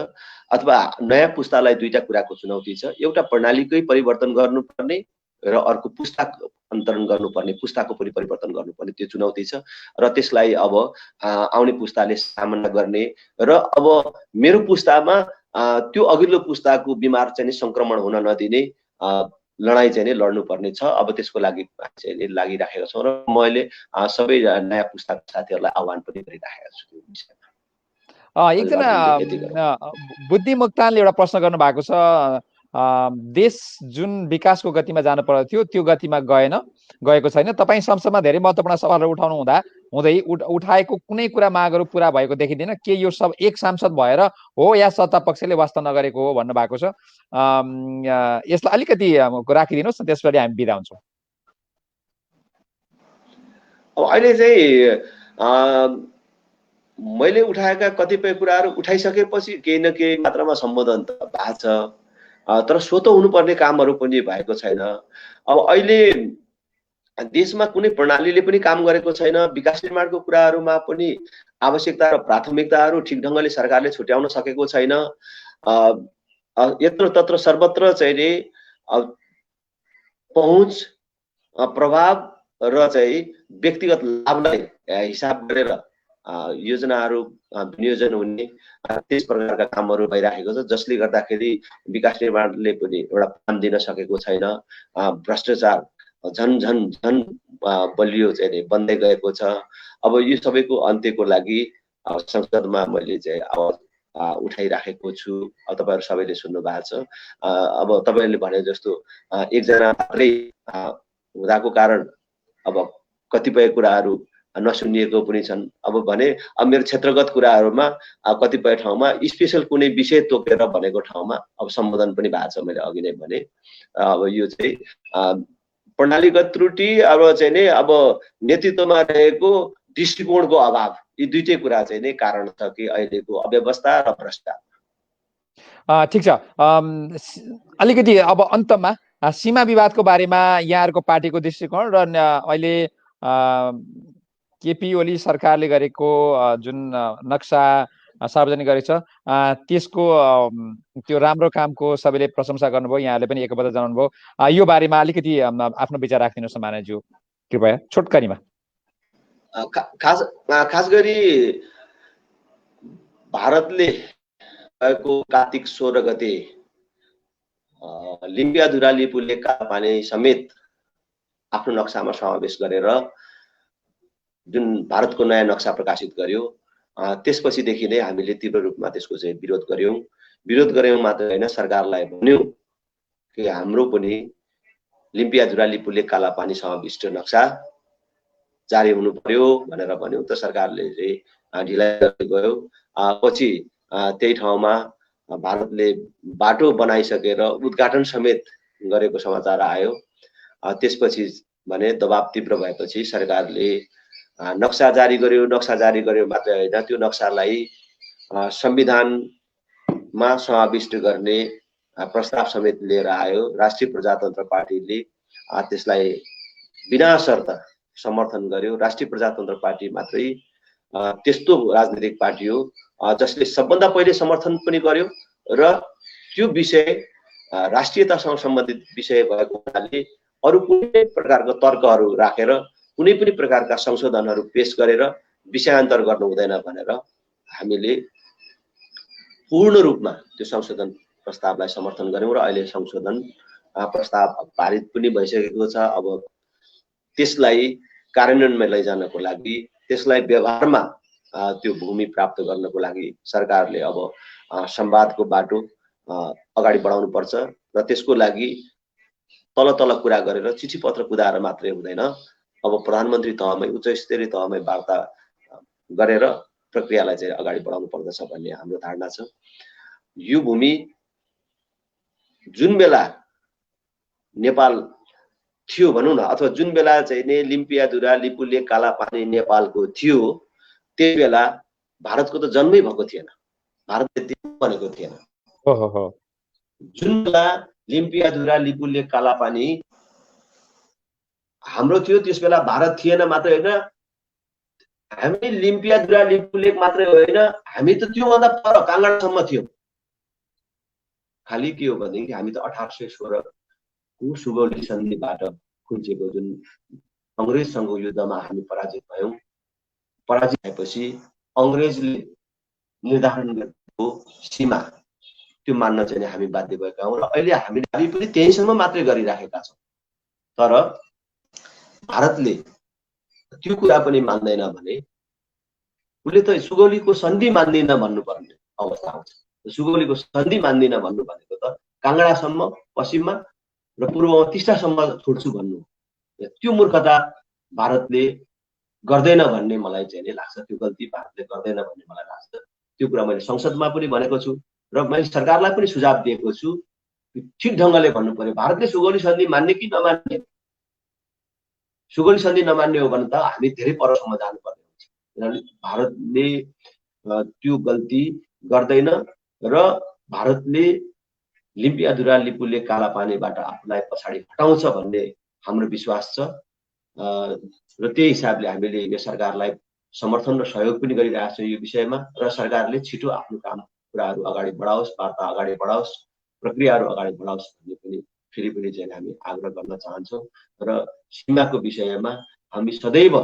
अथवा नयाँ पुस्तालाई दुईटा कुराको चुनौती छ। एउटा प्रणालीकै परिवर्तन गर्नुपर्ने र अर्को पुस्ताको अन्तरण गर्नुपर्ने, पुस्ताको पनि परिवर्तन गर्नुपर्ने त्यो चुनौती छ। र त्यसलाई अब आउने पुस्ताले सामना गर्ने र अब मेरो पुस्तामा त्यो अघिल्लो पुस्ताको बिमार चाहिँ संक्रमण हुन नदिने लडाइँ चाहिँ लड्नुपर्ने छ। अब त्यसको लागि चाहिँ लागिराखेका छौँ र मैले सबै नयाँ पुस्ताको साथीहरूलाई आह्वान पनि गरिराखेका छु। एकजना बुद्धि मुक्तानले एउटा प्रश्न गर्नु भएको छ। देश जुन विकासको गतिमा जानु पर्दो थियो त्यो गतिमा गएको छैन। तपाईँ संसदमा धेरै महत्त्वपूर्ण सवालहरू उठाउनु हुँदै उठाएको कुनै कुरा मागहरू पुरा भएको देखिँदैन। के यो सब एक सांसद भएर हो या सत्ता पक्षले वास्ता नगरेको हो भन्नु भएको छ? यसलाई अलिकति राखिदिनुहोस् न, त्यसपछि हामी बिदा हुन्छौँ। अब अहिले चाहिँ मैले उठाएका कतिपय कुराहरू उठाइसकेपछि केही न केही मात्रामा सम्बोधन त भएको छ, तर स्वतः हुनुपर्ने कामहरू पनि भएको छैन। अब अहिले देशमा कुनै प्रणालीले पनि काम गरेको छैन। विकास निर्माणको कुराहरूमा पनि आवश्यकता र प्राथमिकताहरू ठिक ढङ्गले सरकारले छुट्याउन सकेको छैन। यत्र तत्र सर्वत्र चाहिँ नि पहुँच, प्रभाव र चाहिँ व्यक्तिगत लाभलाई हिसाब गरेर योजनाहरू विनियोजन हुने त्यस प्रकारका कामहरू भइरहेको छ, जसले गर्दाखेरि विकास निर्माणले पनि एउटा काम दिन सकेको छैन। भ्रष्टाचार झन झन झन बलियो चाहिँ बन्दै गएको छ। अब यो सबैको अन्त्यको लागि संसदमा मैले चाहिँ आवाज उठाइराखेको छु। अब तपाईँहरू सबैले सुन्नु भएको छ। अब तपाईँहरूले भने जस्तो एकजना मात्रै हुँदाको कारण अब कतिपय कुराहरू नसुनिएको पनि छन्। अब भने मेरो क्षेत्रगत कुराहरूमा कतिपय ठाउँमा स्पेशल कुनै विषय तोकेर भनेको ठाउँमा अब सम्बोधन पनि भएको छ। मैले अघि नै भने अब यो चाहिँ प्रणालीगत त्रुटि, अब चाहिँ नि अब नेतृत्वमा रहेको दृष्टिकोणको अभाव, यी दुईटै कुरा चाहिँ नै कारण छ कि अहिलेको अव्यवस्था र भ्रष्टाचार। ठिक छ। अलिकति अब अन्तमा सीमा विवादको बारेमा यहाँहरूको पार्टीको दृष्टिकोण र अहिले केपी ओली सरकारले गरेको जुन नक्सा सार्वजनिक गरेको छ त्यसको त्यो राम्रो कामको सबैले प्रशंसा गर्नुभयो, यहाँले पनि एकपल्ट जनाउनु भयो। यो बारेमा अलिकति आफ्नो विचार राखिदिनुहोस् न मानवज्यू, कृपया छोटकरीमा। खास गरी भारतले गएको कार्तिक 16 गते लिम्पियाधुरा लिपुले कालापानी समेत आफ्नो नक्सामा समावेश गरेर जुन भारतको नयाँ नक्सा प्रकाशित गर्यो, त्यसपछिदेखि नै हामीले तीव्र रूपमा त्यसको चाहिँ विरोध गर्यौं मात्र होइन, सरकारलाई भन्यौं कि हाम्रो पनि लिम्पियाधुरा लिपुले कालापानी समाविष्ट नक्सा जारी हुनु पर्यो भनेर भन्यौं। त सरकारले चाहिँ ढिलाइ गर्दै गयो। पछि त्यही ठाउँमा भारतले बाटो बनाइसकेर उद्घाटन समेत गरेको समाचार आयो। त्यसपछि भने दबाब तीव्र भएपछि सरकारले नक्सा जारी गर्यो मात्रै होइन, त्यो नक्सालाई संविधानमा समाविष्ट गर्ने प्रस्ताव समेत लिएर आयो। राष्ट्रिय प्रजातन्त्र पार्टीले त्यसलाई बिना शर्त समर्थन गर्यो। राष्ट्रिय प्रजातन्त्र पार्टी मात्रै त्यस्तो राजनीतिक पार्टी हो जसले सबभन्दा पहिले समर्थन पनि गर्यो र त्यो विषय राष्ट्रियतासँग सम्बन्धित विषय भएको हुनाले अरू कुनै प्रकारको तर्कहरू राखेर कुनै पनि प्रकारका संशोधनहरू पेश गरेर विषयान्तर गर्नु हुँदैन भनेर हामीले पूर्ण रूपमा त्यो संशोधन प्रस्तावलाई समर्थन गर्यौं र अहिले संशोधन प्रस्ताव पारित पनि भइसकेको छ। अब त्यसलाई कार्यान्वयनमा लैजानको लागि, त्यसलाई व्यवहारमा त्यो भूमि प्राप्त गर्नको लागि सरकारले अब संवादको बाटो अगाडि बढाउनु पर्छ र त्यसको लागि तल कुरा गरेर चिठी पत्र कुदाएर मात्रै हुँदैन। अब प्रधानमन्त्री तहमै, उच्च स्तरीय तहमै वार्ता गरेर प्रक्रियालाई चाहिँ अगाडि बढाउनु पर्दछ भन्ने हाम्रो धारणा छ। यो भूमि जुन बेला नेपाल थियो भनौँ न, अथवा जुन बेला चाहिँ नि लिम्पियाधुरा लिपुले कालापानी नेपालको थियो, त्यही बेला भारतको त जन्मै भएको थिएन, भारतले त्यो भनेको थिएन। जुन बेला लिम्पियाधुरा लिपुले कालापानी हाम्रो थियो त्यस बेला भारत थिएन मात्र होइन, हामी लिम्पियाधुरा लिपुलेक मात्रै होइन, हामी त त्योभन्दा पर काङ्गडासम्म थियौँ। खालि के हो भनेदेखि हामी त 1816 को सुगौली सन्धिबाट खुल्चेको जुन अङ्ग्रेजसँगको युद्धमा हामी पराजित भयौँ। पराजित भएपछि अङ्ग्रेजले निर्धारण गरेको सीमा त्यो मान्न चाहिँ हामी बाध्य भएका हौँ र अहिले हामी पनि त्यहीसम्म मात्रै गरिराखेका छौँ। तर भारतले त्यो कुरा पनि मान्दैन भने उसले त सुगौलीको सन्धि मान्दिन भन्नुपर्ने अवस्था आउँछ। सुगौलीको सन्धि मान्दिन भन्नु भनेको त काङ्गडासम्म पश्चिममा र पूर्वमा टिस्टासम्म छोड्छु भन्नु, त्यो मूर्खता भारतले गर्दैन भन्ने मलाई चाहिँ नि लाग्छ। त्यो गल्ती भारतले गर्दैन भन्ने मलाई लाग्छ। त्यो कुरा मैले संसदमा पनि भनेको छु र मैले सरकारलाई पनि सुझाव दिएको छु। ठिक ढङ्गले भन्नु पर्यो। भारतले सुगौली सन्धि मान्ने कि नमान्ने? सुगौली सन्धि नमान्ने हो भने त हामी धेरै परसम्म जानुपर्ने हुन्छ, किनभने भारतले त्यो गल्ती गर्दैन र भारतले लिम्पियाधुरा लिपुले काला पानीबाट आफूलाई पछाडि हटाउँछ भन्ने हाम्रो विश्वास छ र त्यही हिसाबले हामीले यो सरकारलाई समर्थन र सहयोग पनि गरिरहेको छौँ यो विषयमा र सरकारले छिटो आफ्नो काम कुराहरू अगाडि बढाओस्, वार्ता अगाडि बढाओस्, प्रक्रियाहरू अगाडि बढाओस् भन्ने पनि फेरि पनि चाहिँ हामी आग्रह गर्न चाहन्छौँ र सीमाको विषयमा हामी सदैव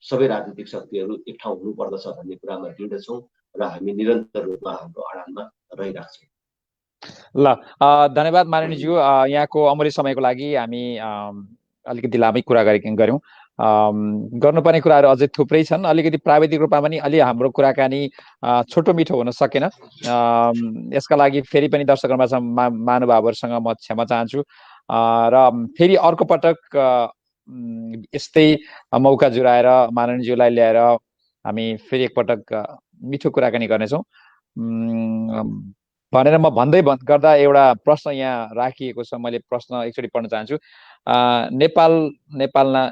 सबै राजनीतिक शक्तिहरू एक ठाउँ हुनुपर्दछ भन्ने कुरामा दृढ छौँ र हामी निरन्तर रूपमा हाम्रो अडानमा रहिरहेको छौँ। ल, धन्यवाद माननीयज्यू। यहाँको अमूल्य समयको लागि हामी अलिकति लामै कुरा गऱ्यौँ। गर्नुपर्ने कुराहरू अझै थुप्रै छन्। अलिकति प्राविधिक रूपमा पनि अलि हाम्रो कुराकानी छोटो मिठो हुन सकेन। यसका लागि फेरि पनि दर्शकहरूमा महानुभावहरूसँग म क्षमा चाहन्छु र फेरि अर्को पटक यस्तै मौका जुराएर माननीयज्यूलाई ल्याएर हामी फेरि एकपटक मिठो कुराकानी गर्नेछौँ भनेर म भन्दै गर्दा एउटा प्रश्न यहाँ राखिएको छ। मैले प्रश्न एकचोटि पढ्न चाहन्छु।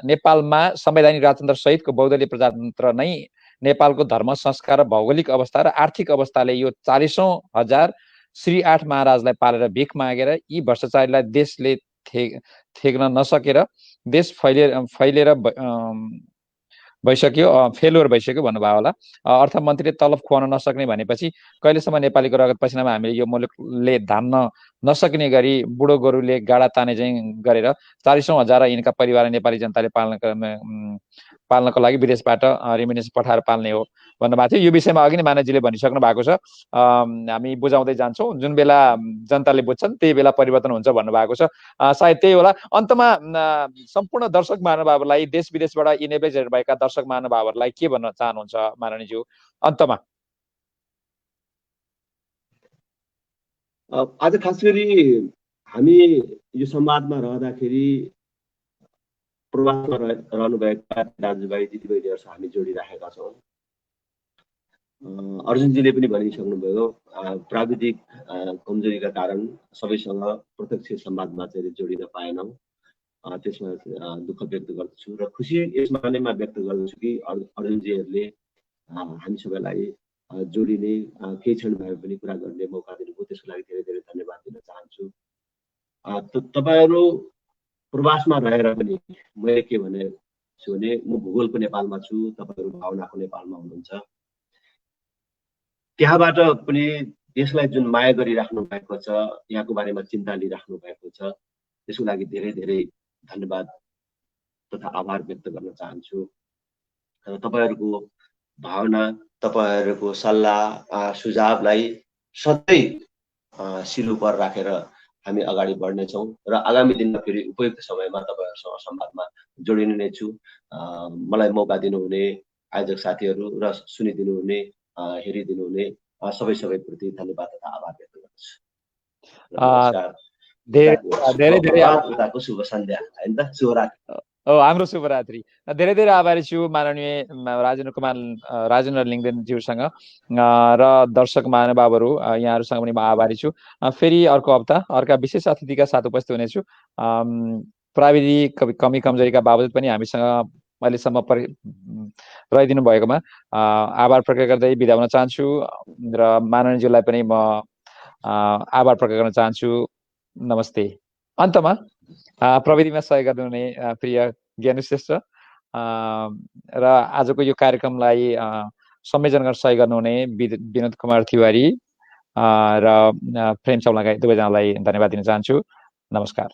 नेपालमा संवैधानिक राजतन्त्र सहितको बहुदलीय प्रजातन्त्र नै नेपालको धर्म, संस्कार, भौगोलिक अवस्था र आर्थिक अवस्थाले यो 40औं हजार श्री 8 महाराजलाई पालेर भिख मागेर यी भ्रष्टाचारीलाई देशले थेग्न नसकेर देश फैलेर भइसक्यो, फेलुवर भइसक्यो भन्नुभयो होला। अर्थमन्त्रीले तलब खुवाउन नसक्ने भनेपछि कहिलेसम्म नेपालीको रगत पसिनामा हामीले यो मुलुकले धान्न नसक्ने गरी बुढो गोरुले गाडा ताने चाहिँ गरेर 40औं हजार यिनका परिवार नेपाली जनताले पाल्नको लागि विदेशबाट रेमिटेन्स पठाएर पाल्ने हो भन्नुभएको थियो। यो विषयमा अघि नै मानवजीले भनिसक्नु भएको छ। हामी बुझाउँदै जान्छौँ, जुन बेला जनताले बुझ्छन् त्यही बेला परिवर्तन हुन्छ भन्नुभएको छ। सायद त्यही होला। अन्तमा सम्पूर्ण दर्शक महानुभावहरूलाई, देश विदेशबाट यी नेप्लेज हेर्नुभएका दर्शक महानुभावहरूलाई के भन्न चाहनुहुन्छ माननीयज्यू अन्तमा? आज खास गरी हामी यो संवादमा रहँदाखेरि प्रवासमा रहनुभएका दाजुभाइ दिदीबहिनीहरूसँग हामी जोडिराखेका छौँ। अर्जुनजीले पनि भनिसक्नुभयो, प्राविधिक कमजोरीका कारण सबैसँग प्रत्यक्ष संवादमा चाहिँ जोडिन पाएनौँ। त्यसमा दुःख व्यक्त गर्दछु र खुसी यस मानेमा व्यक्त गर्दछु कि अर्जुनजीहरूले हामी सबैलाई जोडिने केही क्षण भए पनि कुरा गर्ने मौका दिनुभयो। त्यसको लागि धेरै धेरै धन्यवाद दिन चाहन्छु। तपाईँहरू प्रवासमा रहेर पनि मैले के भनेछु भने म भूगोलको नेपालमा छु, तपाईँहरू भावनाको नेपालमा हुनुहुन्छ। त्यहाँबाट पनि देशलाई जुन माया गरिराख्नु भएको छ, यहाँको बारेमा चिन्ता लिइराख्नु भएको छ, त्यसको लागि धेरै धेरै धन्यवाद तथा आभार व्यक्त गर्न चाहन्छु। तपाईँहरूको भावना, तपाईँहरूको सल्लाह सुझावलाई सधैँ सिलुपर राखेर हामी अगाडि बढ्नेछौँ र आगामी दिनमा फेरि उपयुक्त समयमा तपाईँहरूसँग संवादमा जोडिने नै छु। मलाई मौका दिनुहुने आयोजक साथीहरू र सुनिदिनुहुने, हेरिदिनुहुने सबैप्रति धन्यवाद तथा आभार व्यक्त गर्दछु। धेरै धेरै शुभ सन्ध्या होइन त, शुभरात्रि। हाम्रो शुभरात्रि। धेरै धेरै आभारी छु माननीय राजेन्द्र लिङ्गदेनज्यूसँग र दर्शक महानुभावहरू यहाँहरूसँग पनि म आभारी छु। फेरि अर्को हप्ता अर्का विशेष अतिथिका साथ उपस्थित हुनेछु। प्राविधिक कमी कमजोरीका बावजुद पनि हामीसँग अहिलेसम्म रहिदिनु भएकोमा आभार प्रकट गर्दै बिदा हुन चाहन्छु र माननीयज्यूलाई पनि म आभार प्रकट गर्न चाहन्छु। नमस्ते। अन्तमा प्रविधिमा सहयोग गर्नुहुने प्रिय ज्ञानु श्रेष्ठ र आजको यो कार्यक्रमलाई संयोजन गर्न सहयोग गर्नुहुने विनोद कुमार तिवारी र प्रेम चौलागाई दुवैजनालाई धन्यवाद दिन चाहन्छु। नमस्कार।